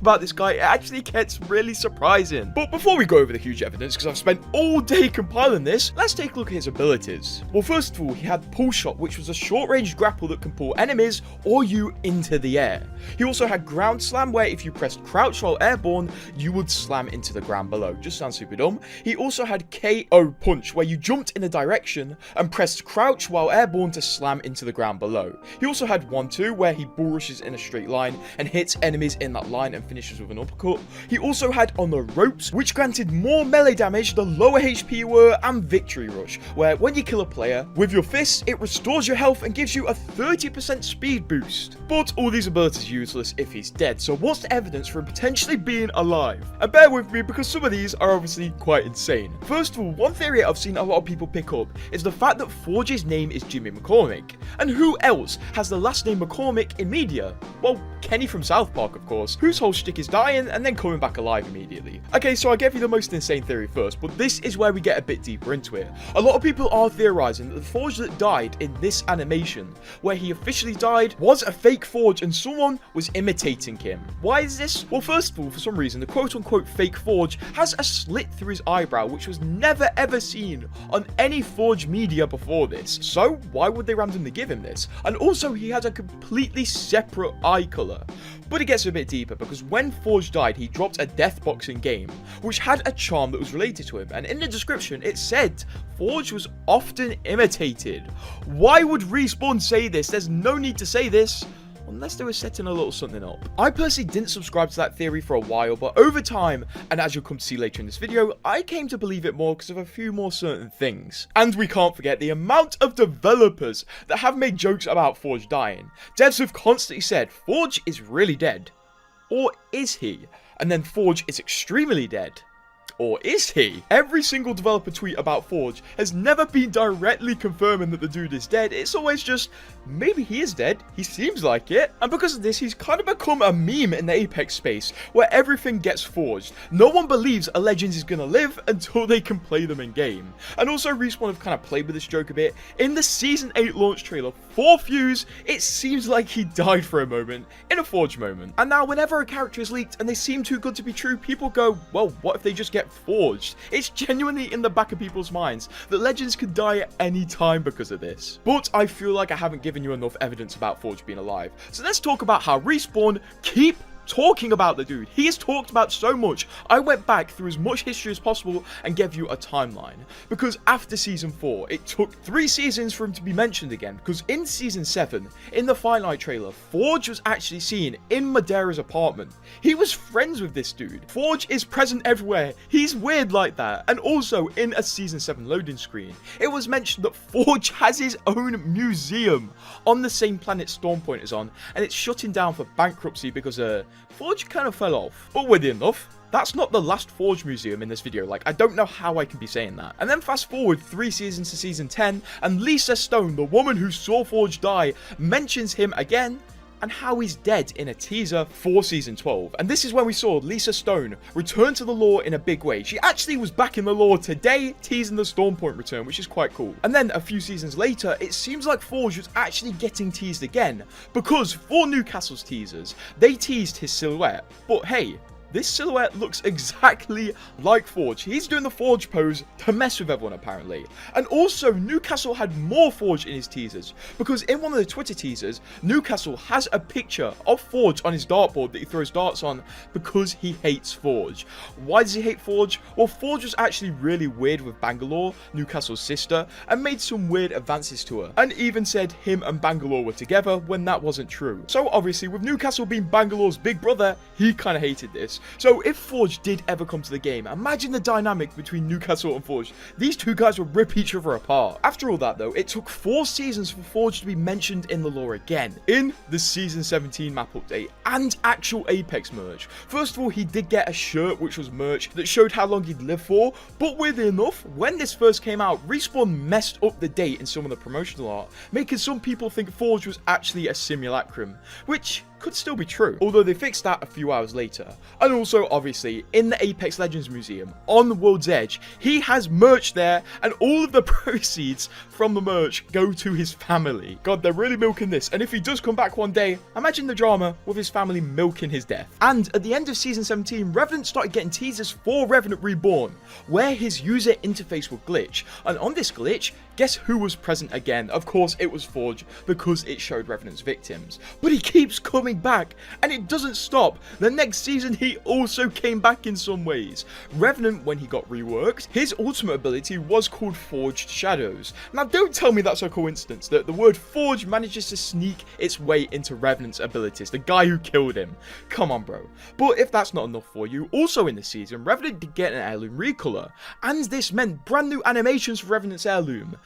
about this guy. It actually gets really surprising. But before we go over the huge evidence, because I've spent all day compiling this, let's take a look at his abilities. Well, first of all, he had Pull Shot, which was a short-range grapple that can pull enemies or you into the air. He also had Ground Slam, where if you pressed crouch while airborne, you would slam into the ground below. Just sounds super dumb. He also had KO Punch, where you jumped in a direction and pressed crouch while airborne to slam into the ground below. He also had 1-2, where he bull rushes in a straight line and hits enemies in that line and finishes with an uppercut. He also had On the Ropes, which granted more melee damage the lower HP you were, and Victory Rush, where when you kill a player with your fists, it restores your health and gives you a 30% speed boost. But all these abilities are useless if he's dead, so what's the evidence for him potentially being alive? And bear with me, because some of these are obviously quite insane. First of all, one theory I've seen a lot of people pick up is the fact that Forge's name is Jimmy McCormick. And who else has the last name McCormick in media? Well, Kenny from South Park, of course, whose whole shtick is dying and then coming back alive immediately. Okay, so I gave you the most insane theory first, but this is where we get a bit deeper into it. A lot of people are theorizing that the Forge that died in this animation, where he officially died, was a fake Forge and someone was imitating him. Why is this? Well, first of all, for some reason, the quote-unquote fake Forge has a slit through his eyebrow, which was never ever seen on any Forge media before this. So why would they randomly give him this? And also, he had a completely separate eye color. But it gets a bit deeper, because when Forge died, he dropped a death box in game, which had a charm that was related to him, and in the description it said Forge was often imitated. Why would Respawn say this? There's no need to say this, unless they were setting a little something up. I personally didn't subscribe to that theory for a while, but over time, and as you'll come to see later in this video, I came to believe it more because of a few more certain things. And we can't forget the amount of developers that have made jokes about Forge dying. Devs have constantly said, Forge is really dead. Or is he? And then Forge is extremely dead. Or is he? Every single developer tweet about Forge has never been directly confirming that the dude is dead. It's always just, maybe he is dead, he seems like it. And because of this, he's kind of become a meme in the Apex space, where everything gets forged. No one believes a legend is gonna live until they can play them in game. And also, Respawn have kind of played with this joke a bit. In the Season 8 launch trailer for Fuse, it seems like he died for a moment, in a Forge moment. And now whenever a character is leaked and they seem too good to be true, people go, well, what if they just get forged? It's genuinely in the back of people's minds that legends could die at any time because of this. But I feel like I haven't given you enough evidence about Forge being alive. So let's talk about how Respawn keep talking about the dude. He is talked about so much. I went back through as much history as possible and gave you a timeline, because after Season 4 it took 3 seasons for him to be mentioned again, because in Season 7, in the Finite trailer, Forge was actually seen in Madera's apartment. He was friends with this dude. Forge is present everywhere. He's weird like that. And also in a Season 7 loading screen, it was mentioned that Forge has his own museum on the same planet Stormpoint is on, and it's shutting down for bankruptcy because Forge kind of fell off. But weirdly enough, that's not the last Forge museum in this video. Like, I don't know how I can be saying that. And then fast forward 3 seasons to Season 10, and Lisa Stone, the woman who saw Forge die, mentions him again, and how he's dead in a teaser for Season 12. And this is when we saw Lisa Stone return to the lore in a big way. She actually was back in the lore today, teasing the Stormpoint return, which is quite cool. And then a few seasons later, it seems like Forge was actually getting teased again, because for Newcastle's teasers, they teased his silhouette. But hey, this silhouette looks exactly like Forge. He's doing the Forge pose to mess with everyone, apparently. And also, Newcastle had more Forge in his teasers, because in one of the Twitter teasers, Newcastle has a picture of Forge on his dartboard that he throws darts on because he hates Forge. Why does he hate Forge? Well, Forge was actually really weird with Bangalore, Newcastle's sister, and made some weird advances to her, and even said him and Bangalore were together when that wasn't true. So obviously, with Newcastle being Bangalore's big brother, he kind of hated this. Apex. So if Forge did ever come to the game, imagine the dynamic between Newcastle and Forge. These two guys would rip each other apart. After all that though, it took 4 seasons for Forge to be mentioned in the lore again, in the Season 17 map update and actual Apex merch. First of all, he did get a shirt which was merch that showed how long he'd lived for, but weirdly enough, when this first came out, Respawn messed up the date in some of the promotional art, making some people think Forge was actually a simulacrum, which could still be true, although they fixed that a few hours later. And also, obviously, in the Apex Legends Museum on the World's Edge, he has merch there, and all of the proceeds from the merch go to his family. God, they're really milking this, and if he does come back one day, imagine the drama with his family milking his death. And at the end of Season 17, Revenant started getting teasers for Revenant Reborn, where his user interface would glitch, and on this glitch, guess who was present again? Of course, it was Forge, because it showed Revenant's victims. But he keeps coming back, and it doesn't stop. The next season, he also came back in some ways. Revenant, when he got reworked, his ultimate ability was called Forged Shadows. Now, don't tell me that's a coincidence, that the word Forge manages to sneak its way into Revenant's abilities, the guy who killed him. Come on, bro. But if that's not enough for you, also in this season, Revenant did get an heirloom recolor, and this meant brand new animations for Revenant's heirloom.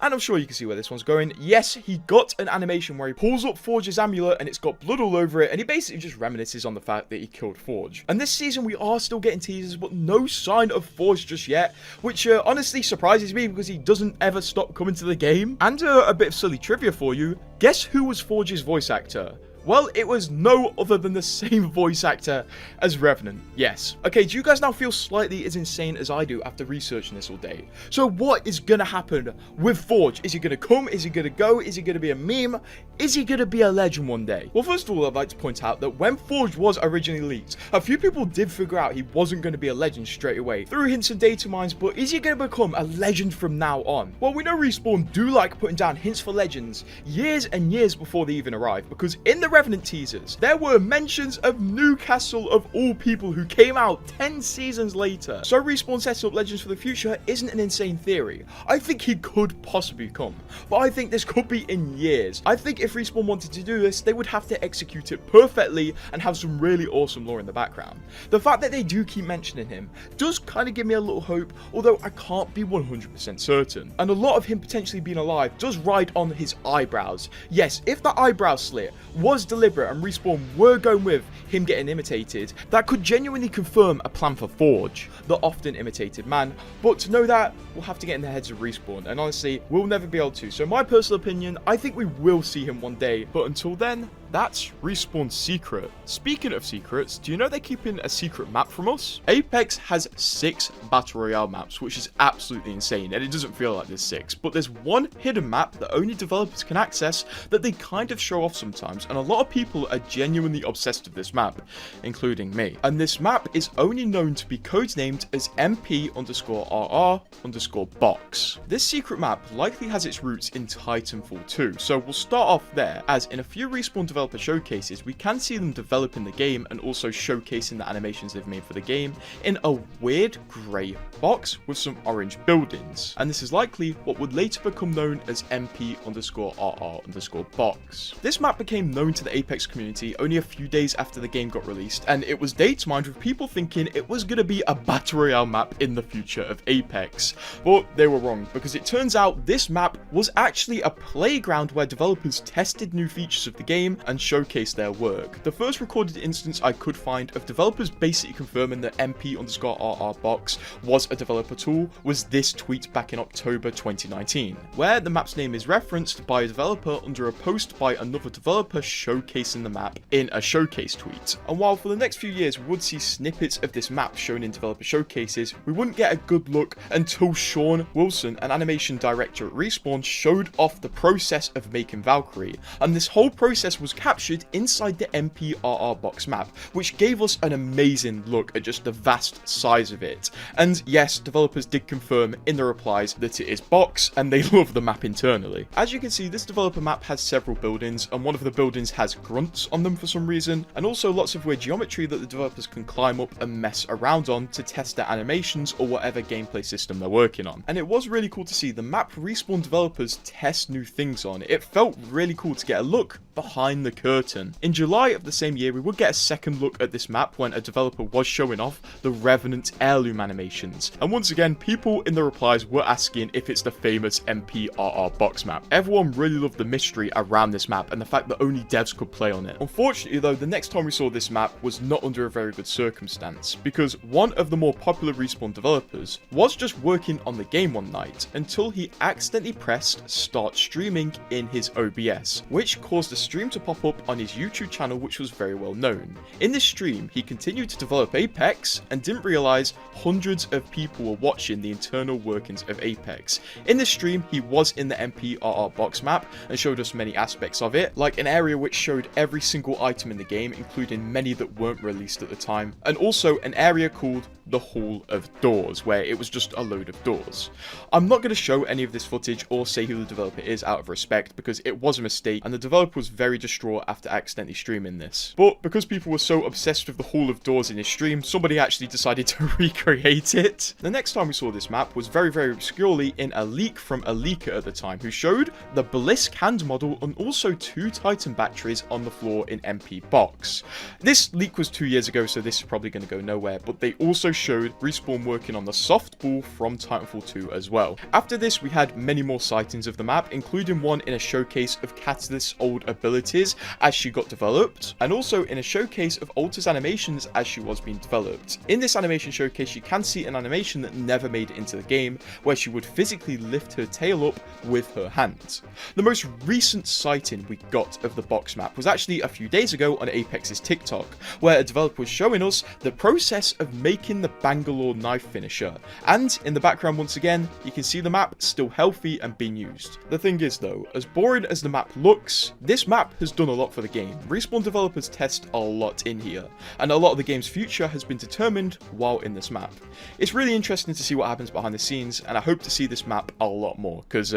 And I'm sure you can see where this one's going. Yes, he got an animation where he pulls up Forge's amulet and it's got blood all over it, and he basically just reminisces on the fact that he killed Forge. And this season we are still getting teasers, but no sign of Forge just yet, which honestly surprises me because he doesn't ever stop coming to the game. And a bit of silly trivia for you, guess who was Forge's voice actor? Well, it was no other than the same voice actor as Revenant, yes. Okay, do you guys now feel slightly as insane as I do after researching this all day? So what is gonna happen with Forge? Is he gonna come? Is he gonna go? Is he gonna be a meme? Is he gonna be a legend one day? Well, first of all, I'd like to point out that when Forge was originally leaked, a few people did figure out he wasn't gonna be a legend straight away through hints and data mines, but is he gonna become a legend from now on? Well, we know Respawn do like putting down hints for legends years and years before they even arrive, because in the Revenant teasers, there were mentions of Newcastle of all people who came out 10 seasons later. So Respawn setting up legends for the future isn't an insane theory. I think he could possibly come, but I think this could be in years. I think if Respawn wanted to do this, they would have to execute it perfectly and have some really awesome lore in the background. The fact that they do keep mentioning him does kind of give me a little hope, although I can't be 100% certain. And a lot of him potentially being alive does ride on his eyebrows. Yes, if the eyebrow slit was deliberate and Respawn were going with him getting imitated, that could genuinely confirm a plan for Forge, the often imitated man. But to know that, we'll have to get in the heads of Respawn, and honestly, we'll never be able to. So my personal opinion, I think we will see him one day, but until then, that's Respawn's secret. Speaking of secrets, do you know they're keeping a secret map from us? Apex has 6 Battle Royale maps, which is absolutely insane, and it doesn't feel like there's 6, but there's one hidden map that only developers can access that they kind of show off sometimes, and a lot of people are genuinely obsessed with this map, including me. And this map is only known to be codenamed as MP_RR_box. This secret map likely has its roots in Titanfall 2, so we'll start off there, as in a few Respawn developer showcases, we can see them developing the game and also showcasing the animations they've made for the game in a weird grey box with some orange buildings. And this is likely what would later become known as MP_RR_box. This map became known to the Apex community only a few days after the game got released, and it was data mined with people thinking it was going to be a Battle Royale map in the future of Apex. But they were wrong, because it turns out this map was actually a playground where developers tested new features of the game and showcase their work. The first recorded instance I could find of developers basically confirming that MP_RR box was a developer tool was this tweet back in October 2019, where the map's name is referenced by a developer under a post by another developer showcasing the map in a showcase tweet. And while for the next few years we would see snippets of this map shown in developer showcases, we wouldn't get a good look until Sean Wilson, an animation director at Respawn, showed off the process of making Valkyrie, and this whole process was captured inside the MP_RR box map, which gave us an amazing look at just the vast size of it. And yes, developers did confirm in the replies that it is box, and they love the map internally. As you can see, this developer map has several buildings, and one of the buildings has grunts on them for some reason, and also lots of weird geometry that the developers can climb up and mess around on to test their animations or whatever gameplay system they're working on. And it was really cool to see the map Respawn developers test new things on. It felt really cool to get a look behind the curtain. In July of the same year, we would get a second look at this map when a developer was showing off the Revenant heirloom animations. And once again, people in the replies were asking if it's the famous MPRR box map. Everyone really loved the mystery around this map and the fact that only devs could play on it. Unfortunately though, the next time we saw this map was not under a very good circumstance, because one of the more popular Respawn developers was just working on the game one night until he accidentally pressed start streaming in his OBS, which caused a stream to pop up on his YouTube channel, which was very well known. In this stream, he continued to develop Apex and didn't realize hundreds of people were watching the internal workings of Apex. In this stream, he was in the MPRR box map and showed us many aspects of it, like an area which showed every single item in the game, including many that weren't released at the time, and also an area called the Hall of Doors, where it was just a load of doors. I'm not going to show any of this footage or say who the developer is out of respect, because it was a mistake and the developer was very distraught after accidentally streaming this. But because people were so obsessed with the Hall of Doors in his stream, somebody actually decided to recreate it. The next time we saw this map was very obscurely in a leak from a leaker at the time, who showed the Blisk hand model and also 2 Titan batteries on the floor in MP box. This leak was 2 years ago, so this is probably going to go nowhere, but they also showed Respawn working on the softball from Titanfall 2 as well. After this, we had many more sightings of the map, including one in a showcase of Catalyst's old abilities as she got developed, and also in a showcase of Alta's animations as she was being developed. In this animation showcase, you can see an animation that never made it into the game, where she would physically lift her tail up with her hands. The most recent sighting we got of the box map was actually a few days ago on Apex's TikTok, where a developer was showing us the process of making the Bangalore knife finisher, and in the background once again you can see the map still healthy and being used. The thing is though, as boring as the map looks, this map has done a lot for the game. Respawn developers test a lot in here, and a lot of the game's future has been determined while in this map. It's really interesting to see what happens behind the scenes, and I hope to see this map a lot more, because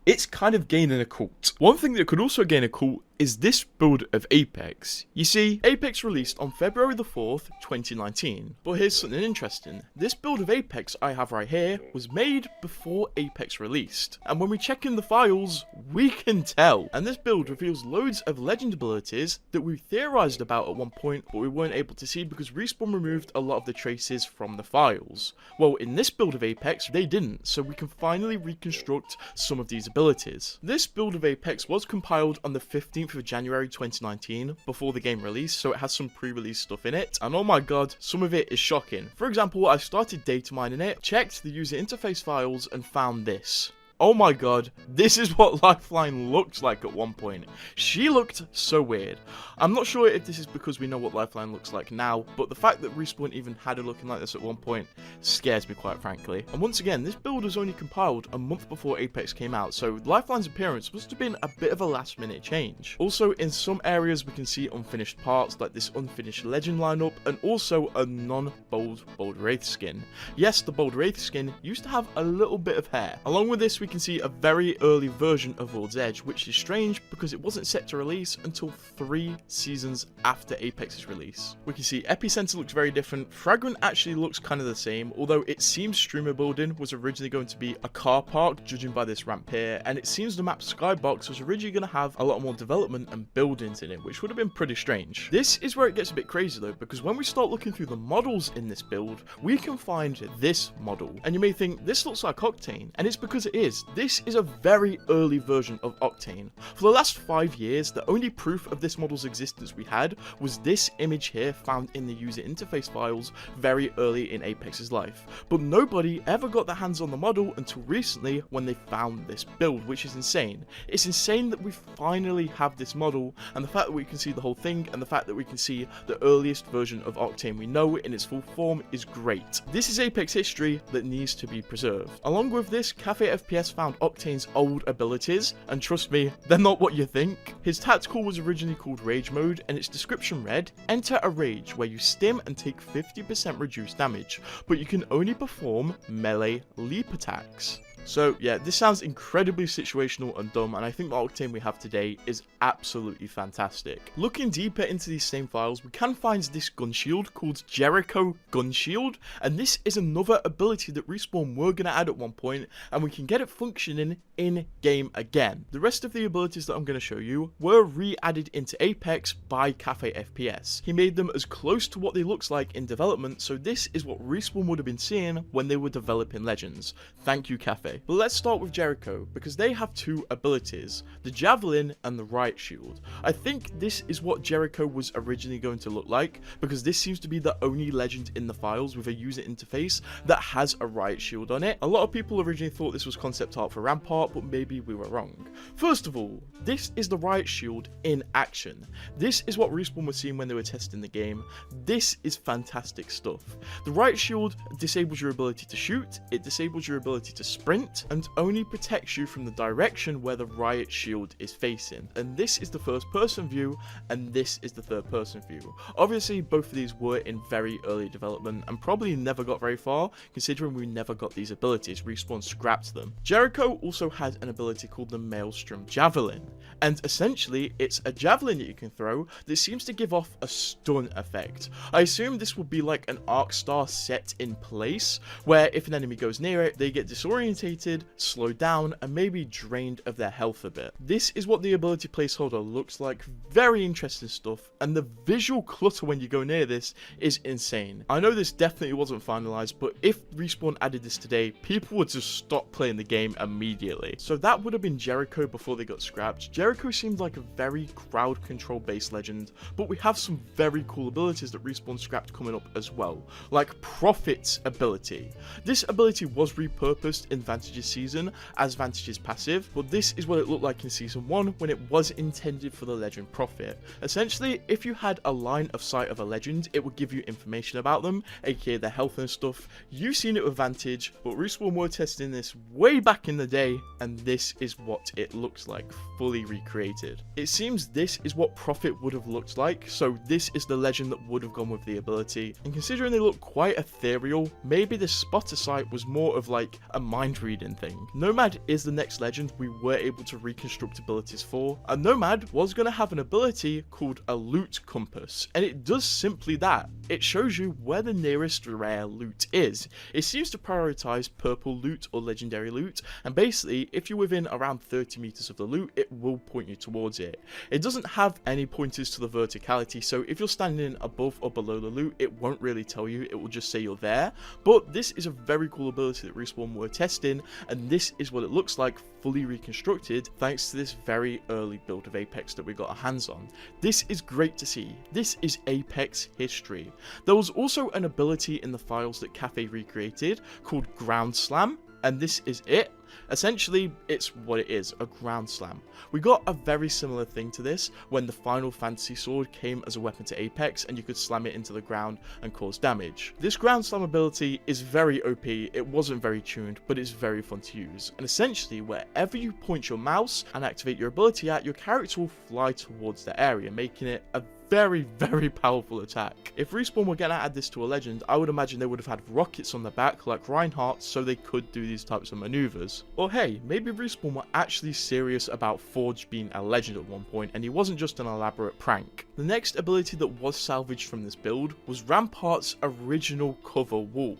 it's kind of gaining a cult. One thing that could also gain a cult is this build of Apex. You see, Apex released on February the 4th, 2019. But here's something interesting. This build of Apex I have right here was made before Apex released. And when we check in the files, we can tell. And this build reveals loads of legend abilities that we theorized about at one point, but we weren't able to see because Respawn removed a lot of the traces from the files. Well, in this build of Apex, they didn't, so we can finally reconstruct some of these abilities. This build of Apex was compiled on the 15th of January 2019 before the game released, so it has some pre-release stuff in it, and oh my god, some of it is shocking. For example, I started data mining it, checked the user interface files, and found this. Oh my god, this is what Lifeline looked like at one point. She looked so weird. I'm not sure if this is because we know what Lifeline looks like now, but the fact that Respawn even had her looking like this at one point scares me quite frankly. And once again, this build was only compiled a month before Apex came out, so Lifeline's appearance must have been a bit of a last minute change. Also, in some areas we can see unfinished parts like this unfinished legend lineup, and also a non-bold Wraith skin. Yes, the bold Wraith skin used to have a little bit of hair. Along with this, we can see a very early version of World's Edge, which is strange because it wasn't set to release until 3 seasons after Apex's release. We can see Epicenter looks very different. Fragment actually looks kind of the same, although it seems streamer building was originally going to be a car park, judging by this ramp here, and it seems the map Skybox was originally going to have a lot more development and buildings in it, which would have been pretty strange. This is where it gets a bit crazy though, because when we start looking through the models in this build, we can find this model, and you may think this looks like Octane, and it's because it is. This is a very early version of Octane. For the last 5 years, the only proof of this model's existence we had was this image here found in the user interface files very early in Apex's life. But nobody ever got their hands on the model until recently when they found this build, which is insane. It's insane that we finally have this model, and the fact that we can see the whole thing, and the fact that we can see the earliest version of Octane we know in its full form is great. This is Apex history that needs to be preserved. Along with this, Cafe FPS found Octane's old abilities, and trust me, they're not what you think. His tactical was originally called Rage Mode, and its description read, enter a rage where you stim and take 50% reduced damage, but you can only perform melee leap attacks. So yeah, this sounds incredibly situational and dumb, and I think the Octane we have today is absolutely fantastic. Looking deeper into these same files, we can find this gun shield called Jericho Gun Shield, and this is another ability that Respawn were going to add at one point, and we can get it functioning in game again. The rest of the abilities that I'm going to show you were re-added into Apex by Cafe FPS. He made them as close to what they looks like in development, so this is what Respawn would have been seeing when they were developing Legends. Thank you, Cafe. But let's start with Jericho, because they have two abilities, the Javelin and the Riot Shield. I think this is what Jericho was originally going to look like, because this seems to be the only Legend in the files with a user interface that has a Riot Shield on it. A lot of people originally thought this was concept art for Rampart, but maybe we were wrong. First of all, this is the Riot Shield in action. This is what Respawn were seeing when they were testing the game. This is fantastic stuff. The Riot Shield disables your ability to shoot, it disables your ability to sprint, and only protects you from the direction where the Riot Shield is facing. And this is the first person view, and this is the third person view. Obviously, both of these were in very early development and probably never got very far, considering we never got these abilities. Respawn scrapped them. Jericho also had an ability called the Maelstrom Javelin, and essentially it's a javelin that you can throw that seems to give off a stun effect. I assume this would be like an arc star set in place, where if an enemy goes near it, they get disorientated, slowed down, and maybe drained of their health a bit. This is what the ability Placeholder looks like. Very interesting stuff, and the visual clutter when you go near this is insane. I know this definitely wasn't finalized, but if Respawn added this today, people would just stop playing the game immediately. So that would have been Jericho before they got scrapped. Jericho seemed like a very crowd control based Legend, but we have some very cool abilities that Respawn scrapped coming up as well, like Prophet's ability. This ability was repurposed in Vantage's season as Vantage's passive, but this is what it looked like in season 1 when it was intended for the Legend Prophet. Essentially, if you had a line of sight of a Legend, it would give you information about them, aka their health and stuff. You've seen it with Vantage, but Respawn were testing this way back in the day, and this is what it looks like, fully recreated. It seems this is what Prophet would have looked like, so this is the Legend that would have gone with the ability, and considering they look quite ethereal, maybe the spotter sight was more of like a mind reading thing. Nomad is the next Legend we were able to reconstruct abilities for, and Nomad was going to have an ability called a loot compass, and it does simply that. It shows you where the nearest rare loot is. It seems to prioritize purple loot or legendary loot, and basically if you're within around 30 meters of the loot, it will point you towards it. It doesn't have any pointers to the verticality, so if you're standing above or below the loot, it won't really tell you, it will just say you're there. But this is a very cool ability that Respawn were testing, and this is what it looks like fully reconstructed thanks to this very early build of Apex that we got our hands on. This is great to see. This is Apex history. There was also an ability in the files that Cafe recreated called Ground Slam, and this is it. Essentially, it's what it is, a ground slam. We got a very similar thing to this when the Final Fantasy sword came as a weapon to Apex and you could slam it into the ground and cause damage. This ground slam ability is very OP, it wasn't very tuned, but it's very fun to use. And essentially, wherever you point your mouse and activate your ability at, your character will fly towards the area, making it a very, very powerful attack. If Respawn were going to add this to a Legend, I would imagine they would have had rockets on the back like Reinhardt so they could do these types of maneuvers. Or hey, maybe Respawn were actually serious about Forge being a Legend at one point and he wasn't just an elaborate prank. The next ability that was salvaged from this build was Rampart's original cover wall.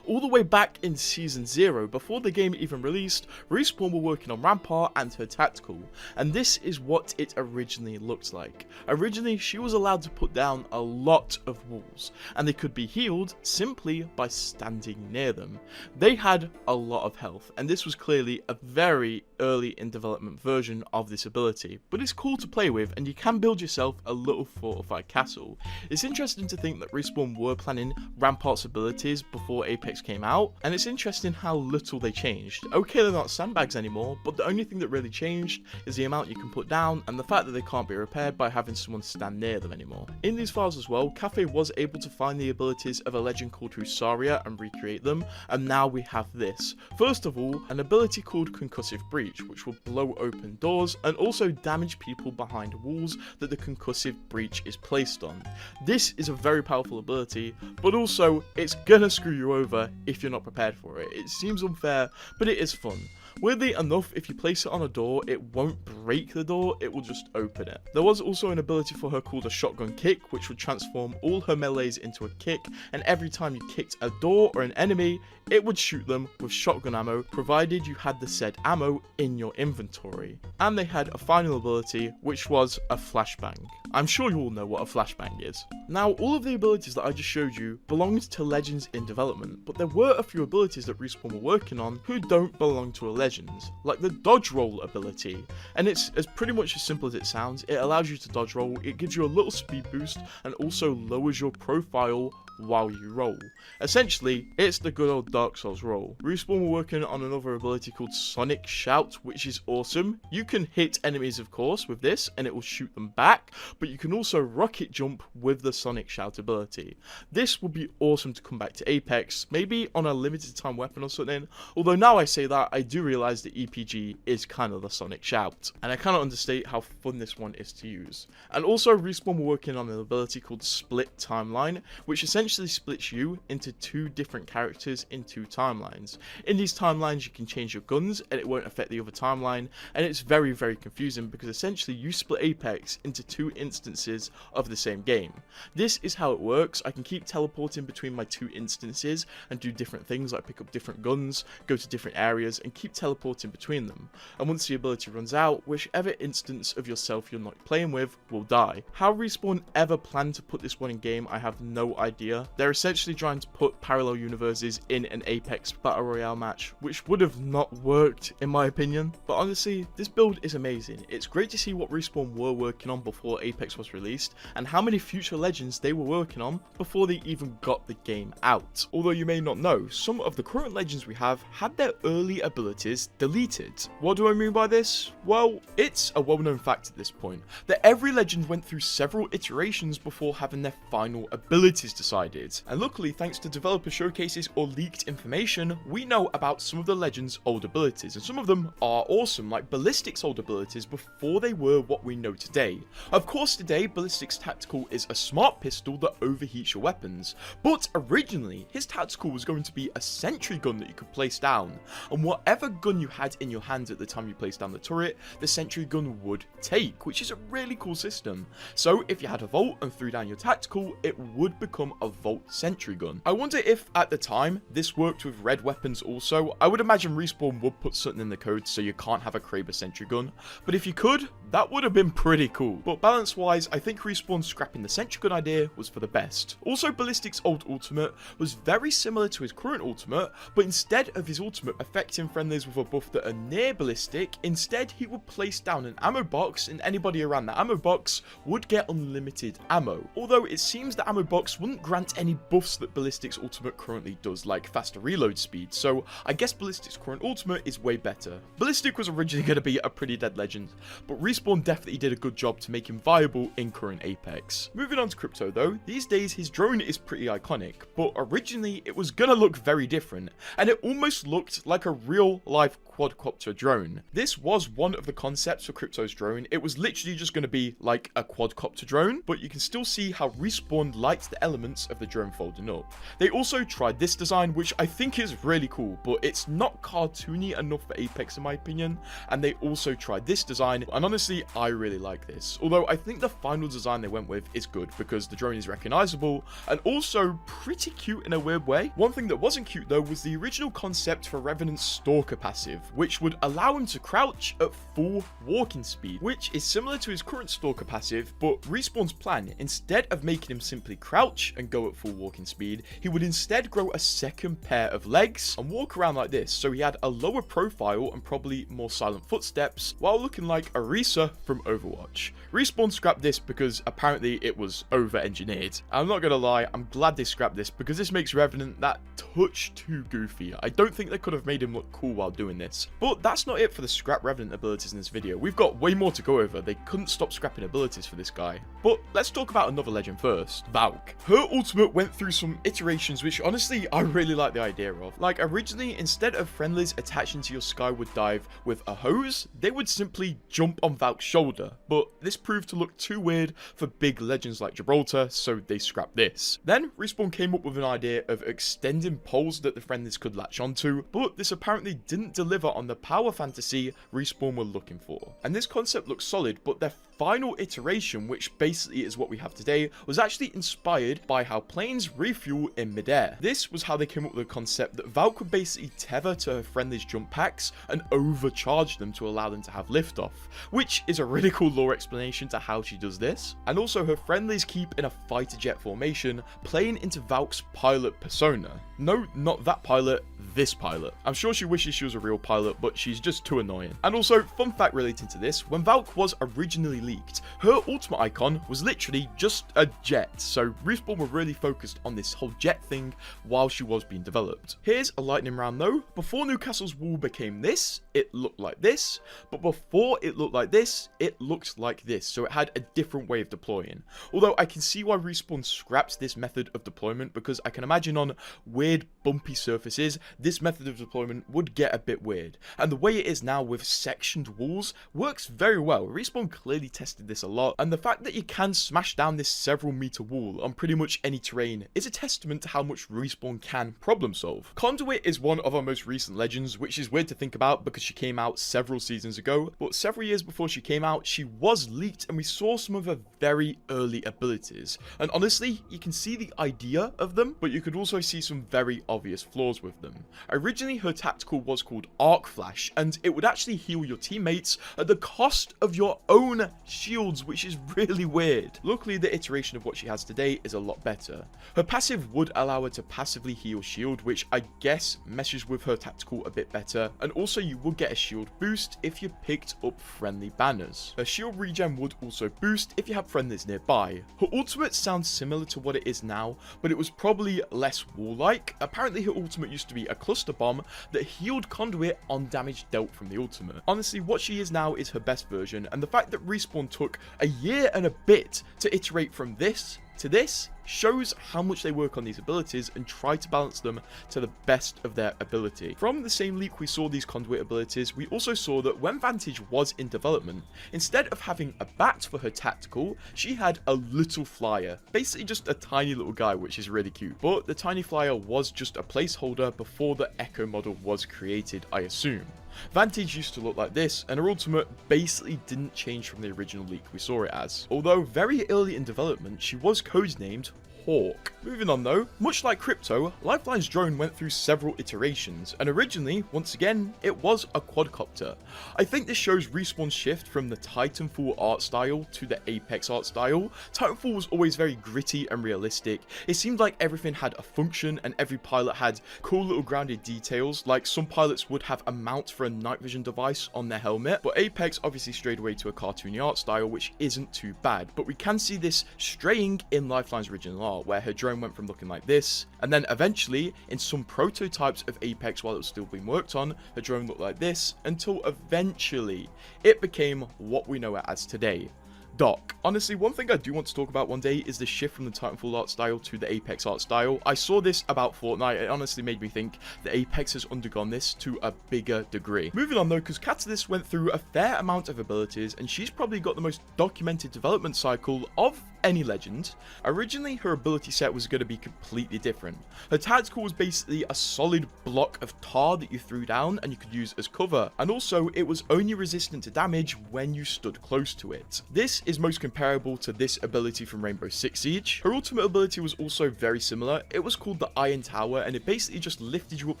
All the way back in Season 0, before the game even released, Respawn were working on Rampart and her tactical, and this is what it originally looked like. Originally, she was allowed to put down a lot of walls, and they could be healed simply by standing near them. They had a lot of health, and this was clearly a very early in development version of this ability, but it's cool to play with, and you can build yourself a little fortified castle. It's interesting to think that Respawn were planning Rampart's abilities before Apex came out, and it's interesting how little they changed. Okay, they're not sandbags anymore, but the only thing that really changed is the amount you can put down and the fact that they can't be repaired by having someone stand near them anymore. In these files as well, Cafe was able to find the abilities of a Legend called Husaria and recreate them, and now we have this. First of all, an ability called Concussive Breach. breach, which will blow open doors and also damage people behind walls that the concussive breach is placed on. This is a very powerful ability, but also it's gonna screw you over if you're not prepared for it. It seems unfair, but it is fun. Weirdly enough, if you place it on a door, it won't break the door, it will just open it. There was also an ability for her called a shotgun kick, which would transform all her melees into a kick, and every time you kicked a door or an enemy, it would shoot them with shotgun ammo, provided you had the said ammo in your inventory. And they had a final ability, which was a flashbang. I'm sure you all know what a flashbang is. Now, all of the abilities that I just showed you belonged to Legends in development, but there were a few abilities that Respawn were working on who don't belong to a Legends, like the dodge roll ability. And it's pretty much as simple as it sounds. It allows you to dodge roll, it gives you a little speed boost, and also lowers your profile while you roll. Essentially, it's the good old Dark Souls roll. Respawn were working on another ability called Sonic Shout, which is awesome. You can hit enemies, of course, with this, and it will shoot them back, but you can also rocket jump with the Sonic Shout ability. This would be awesome to come back to Apex, maybe on a limited time weapon or something, although now I say that, I do realise that EPG is kind of the Sonic Shout, and I cannot understate how fun this one is to use. And also, Respawn were working on an ability called Split Timeline, which essentially splits you into two different characters in two timelines. In these timelines, you can change your guns and it won't affect the other timeline, and it's very, very confusing because essentially you split Apex into two instances of the same game. This is how it works. I can keep teleporting between my two instances and do different things like pick up different guns, go to different areas, and keep teleporting between them. And once the ability runs out, whichever instance of yourself you're not playing with will die. How Respawn ever planned to put this one in game, I have no idea. They're essentially trying to put parallel universes in an Apex Battle Royale match, which would have not worked in my opinion. But honestly, this build is amazing. It's great to see what Respawn were working on before Apex was released, and how many future Legends they were working on before they even got the game out. Although you may not know, some of the current Legends we have had their early abilities deleted. What do I mean by this? Well, it's a well-known fact at this point, that every Legend went through several iterations before having their final abilities decided. And luckily, thanks to developer showcases or leaked information, we know about some of the Legends' old abilities, and some of them are awesome, like Ballistic's old abilities before they were what we know today. Of course, today, Ballistic's tactical is a smart pistol that overheats your weapons, but originally, his tactical was going to be a sentry gun that you could place down, and whatever gun you had in your hand at the time you placed down the turret, the sentry gun would take, which is a really cool system. So if you had a Volt and threw down your tactical, it would become a Volt sentry gun. I wonder if at the time this worked with red weapons also. I would imagine Respawn would put something in the code so you can't have a Kraber sentry gun, but if you could, that would have been pretty cool. But balance wise, I think Respawn scrapping the sentry gun idea was for the best. Also, Ballistic's old ultimate was very similar to his current ultimate, but instead of his ultimate affecting friendlies with a buff that are near Ballistic, instead he would place down an ammo box, and anybody around the ammo box would get unlimited ammo. Although it seems the ammo box wouldn't grant any buffs that Ballistic's ultimate currently does, like faster reload speed, so I guess Ballistic's current ultimate is way better. Ballistic was originally going to be a pretty dead Legend, but Respawn definitely did a good job to make him viable in current Apex. Moving on to Crypto though, these days his drone is pretty iconic, but originally it was gonna look very different, and it almost looked like a real life quadcopter drone. This was one of the concepts for Crypto's drone. It was literally just going to be like a quadcopter drone, but you can still see how Respawn liked the elements of the drone folding up. They also tried this design, which I think is really cool, but it's not cartoony enough for Apex in my opinion, and they also tried this design, and honestly, I really like this. Although I think the final design they went with is good, because the drone is recognizable, and also pretty cute in a weird way. One thing that wasn't cute though was the original concept for Revenant's Stalker passive, which would allow him to crouch at full walking speed, which is similar to his current Stalker passive, but Respawn's plan, instead of making him simply crouch and go at full walking speed, he would instead grow a second pair of legs and walk around like this, so he had a lower profile and probably more silent footsteps, while looking like Orisa from Overwatch. Respawn scrapped this because apparently it was over-engineered. I'm not gonna lie, I'm glad they scrapped this because this makes Revenant that touch too goofy. I don't think they could have made him look cool while doing this. But that's not it for the scrap Revenant abilities in this video. We've got way more to go over. They couldn't stop scrapping abilities for this guy. But let's talk about another legend first, Valk. Her ultimate went through some iterations which honestly I really like the idea of. Like originally, instead of friendlies attaching to your Skyward dive with a hose, they would simply jump on Valk's shoulder. But this proved to look too weird for big legends like Gibraltar, so they scrapped this. Then Respawn came up with an idea of extending poles that the friendlies could latch onto, but this apparently didn't deliver on the power fantasy Respawn were looking for. And this concept looks solid, but their final iteration, which basically is what we have today, was actually inspired by how planes refuel in midair. This was how they came up with the concept that Valk would basically tether to her friendlies' jump packs and overcharge them to allow them to have liftoff, which is a really cool lore explanation to how she does this. And also her friendlies keep in a fighter jet formation, playing into Valk's pilot persona. No, not that pilot, this pilot. I'm sure she wishes she was a real pilot, but she's just too annoying. And also, fun fact relating to this, when Valk was originally leaked, her ultimate icon was literally just a jet, so Respawn were really focused on this whole jet thing while she was being developed. Here's a lightning round though. Before Newcastle's wall became this, it looked like this, but before it looked like this, it looked like this, so it had a different way of deploying. Although I can see why Respawn scrapped this method of deployment, because I can imagine on weird bumpy surfaces, this method of deployment would get a bit weird. And the way it is now with sectioned walls works very well. Respawn clearly tested this a lot, and the fact that you can smash down this several meter wall on pretty much any terrain is a testament to how much Respawn can problem solve. Conduit is one of our most recent legends, which is weird to think about because she came out several seasons ago, but several years before she came out, she was leaked and we saw some of her very early abilities. And honestly, you can see the idea of them, but you could also see some very obvious flaws with them. Originally, her tactical was called Arc Flash, and it would actually heal your teammates at the cost of your own shields, which is really weird. Luckily, the iteration of what she has today is a lot better. Her passive would allow her to passively heal shield, which I guess meshes with her tactical a bit better, and also you would get a shield boost if you picked up friendly banners. Her shield regen would also boost if you have friendlies nearby. Her ultimate sounds similar to what it is now, but it was probably less wall-like. Apparently her ultimate used to be a cluster bomb that healed Conduit on damage dealt from the ultimate. Honestly, what she is now is her best version, and the fact that Respawn took a year and a bit to iterate from this to this shows how much they work on these abilities and try to balance them to the best of their ability. From the same leak we saw these Conduit abilities, we also saw that when Vantage was in development, instead of having a bat for her tactical, she had a little flyer. Basically just a tiny little guy, which is really cute. But the tiny flyer was just a placeholder before the Echo model was created, I assume. Vantage used to look like this, and her ultimate basically didn't change from the original leak we saw it as. Although very early in development, she was codenamed Hawk. Moving on though, much like Crypto, Lifeline's drone went through several iterations, and originally, once again, it was a quadcopter. I think this shows Respawn's shift from the Titanfall art style to the Apex art style. Titanfall was always very gritty and realistic. It seemed like everything had a function and every pilot had cool little grounded details, like some pilots would have a mount for a night vision device on their helmet, but Apex obviously strayed away to a cartoony art style, which isn't too bad, but we can see this straying in Lifeline's original art, where her drone went from looking like this, and then eventually, in some prototypes of Apex while it was still being worked on, her drone looked like this, until eventually, it became what we know it as today. Doc. Honestly, one thing I do want to talk about one day is the shift from the Titanfall art style to the Apex art style. I saw this about Fortnite. It honestly made me think that Apex has undergone this to a bigger degree. Moving on though, because Catalyst went through a fair amount of abilities, and she's probably got the most documented development cycle of any legend. Originally, her ability set was going to be completely different. Her tactical was basically a solid block of tar that you threw down and you could use as cover, and also it was only resistant to damage when you stood close to it. This is most comparable to this ability from Rainbow Six Siege. Her ultimate ability was also very similar. It was called the Iron Tower, and it basically just lifted you up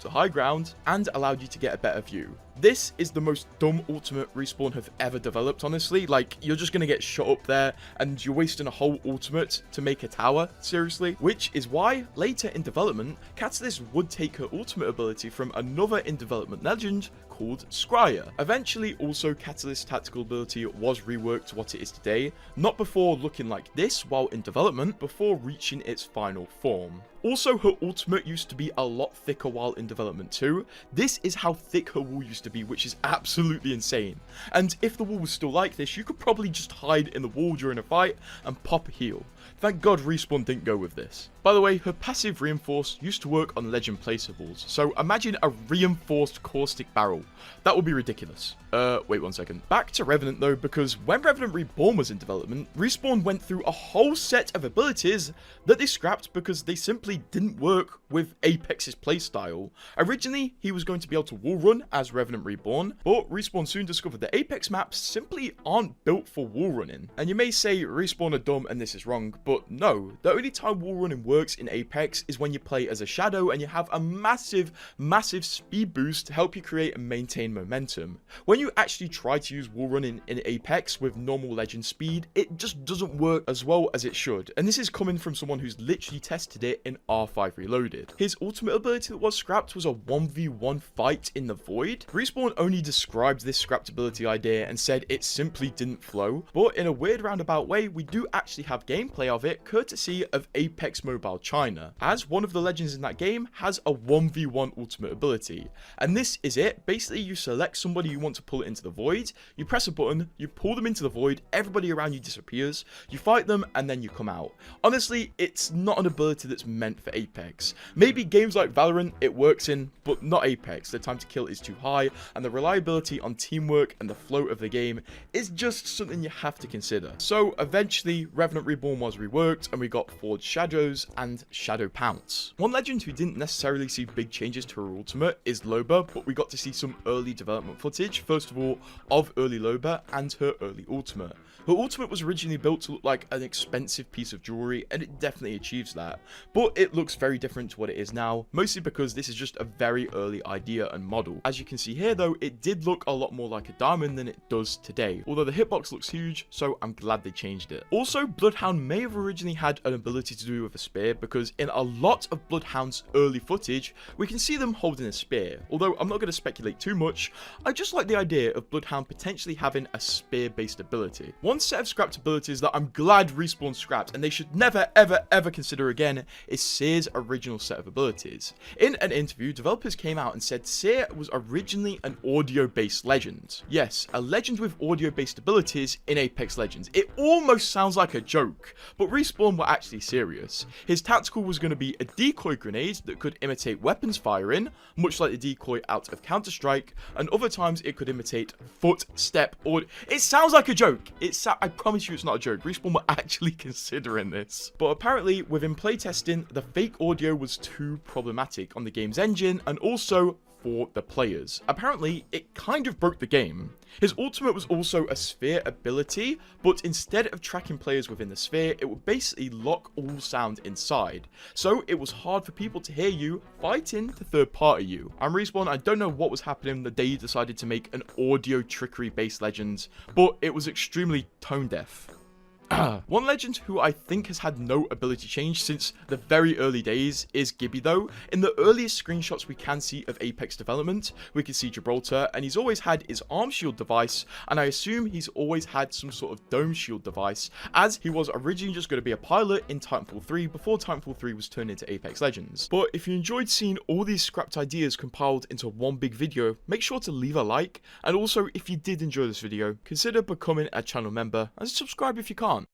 to high ground and allowed you to get a better view. This is the most dumb ultimate Respawn have ever developed, honestly. Like, you're just going to get shot up there and you're wasting a whole ultimate to make a tower, seriously. Which is why, later in development, Catalyst would take her ultimate ability from another in development legend called Scryer. Eventually, also Catalyst's tactical ability was reworked to what it is today, not before looking like this while in development, before reaching its final form. Also, her ultimate used to be a lot thicker while in development too. This is how thick her wall used to be, which is absolutely insane. And if the wall was still like this, you could probably just hide in the wall during a fight and pop a heal. Thank God Respawn didn't go with this. By the way, her passive reinforce used to work on legend placeables, so imagine a reinforced caustic barrel. That would be ridiculous. Wait 1 second. Back to Revenant though, because when Revenant Reborn was in development, Respawn went through a whole set of abilities that they scrapped because they simply didn't work with Apex's playstyle. Originally, he was going to be able to wall run as Revenant Reborn, but Respawn soon discovered that Apex maps simply aren't built for wall running. And you may say Respawn are dumb and this is wrong, but no, the only time wall running works in Apex is when you play as a shadow and you have a massive speed boost to help you create and maintain momentum. When you actually try to use wall running in Apex with normal legend speed, it just doesn't work as well as it should. And this is coming from someone who's literally tested it in R5 Reloaded. His ultimate ability that was scrapped was a 1v1 fight in the void. Respawn only described this scrapped ability idea and said it simply didn't flow, but in a weird roundabout way, we do actually have gameplay of it courtesy of Apex Mobile China, as one of the legends in that game has a 1v1 ultimate ability. And this is it. Basically, you select somebody you want to pull it into the void, you press a button, you pull them into the void, everybody around you disappears, you fight them, and then you come out. Honestly, it's not an ability that's meant for Apex. Maybe games like Valorant it works in, but not Apex. The time to kill is too high, and the reliability on teamwork and the flow of the game is just something you have to consider. So eventually, Revenant Reborn was reworked, and we got Forged Shadows and Shadow Pounce. One legend who didn't necessarily see big changes to her ultimate is Loba, but we got to see some early development footage, first of all, of early Loba and her early ultimate. Her ultimate was originally built to look like an expensive piece of jewelry, and it definitely achieves that, but it looks very different to what it is now, mostly because this is just a very early idea and model. As you can see here though, it did look a lot more like a diamond than it does today, although the hitbox looks huge, so I'm glad they changed it. Also, Bloodhound may have originally had an ability to do with a spear, because in a lot of Bloodhound's early footage, we can see them holding a spear. Although I'm not going to speculate too much, I just like the idea of Bloodhound potentially having a spear-based ability. One set of scrapped abilities that I'm glad Respawn scrapped, and they should never ever consider again, is Seer's original set of abilities. In an interview, developers came out and said Seer was originally an audio-based legend. Yes, a legend with audio-based abilities in Apex Legends. It almost sounds like a joke, but Respawn were actually serious. His tactical was going to be a decoy grenade that could imitate weapons firing, much like the decoy out of Counter-Strike, and other times it could imitate footstep or... It sounds like a joke. I promise you it's not a joke. Respawn were actually considering this. But apparently, within playtesting, the fake audio was too problematic on the game's engine and also for the players. Apparently, it kind of broke the game. His ultimate was also a sphere ability, but instead of tracking players within the sphere, it would basically lock all sound inside. So it was hard for people to hear you fighting the third party you. And Respawn, I don't know what was happening the day you decided to make an audio trickery based legend, but it was extremely tone deaf. One legend who I think has had no ability change since the very early days is Gibby though. In the earliest screenshots we can see of Apex development, we can see Gibraltar, and he's always had his arm shield device, and I assume he's always had some sort of dome shield device, as he was originally just going to be a pilot in Titanfall 3 before Titanfall 3 was turned into Apex Legends. But if you enjoyed seeing all these scrapped ideas compiled into one big video, make sure to leave a like, and also if you did enjoy this video, consider becoming a channel member and subscribe if you can't.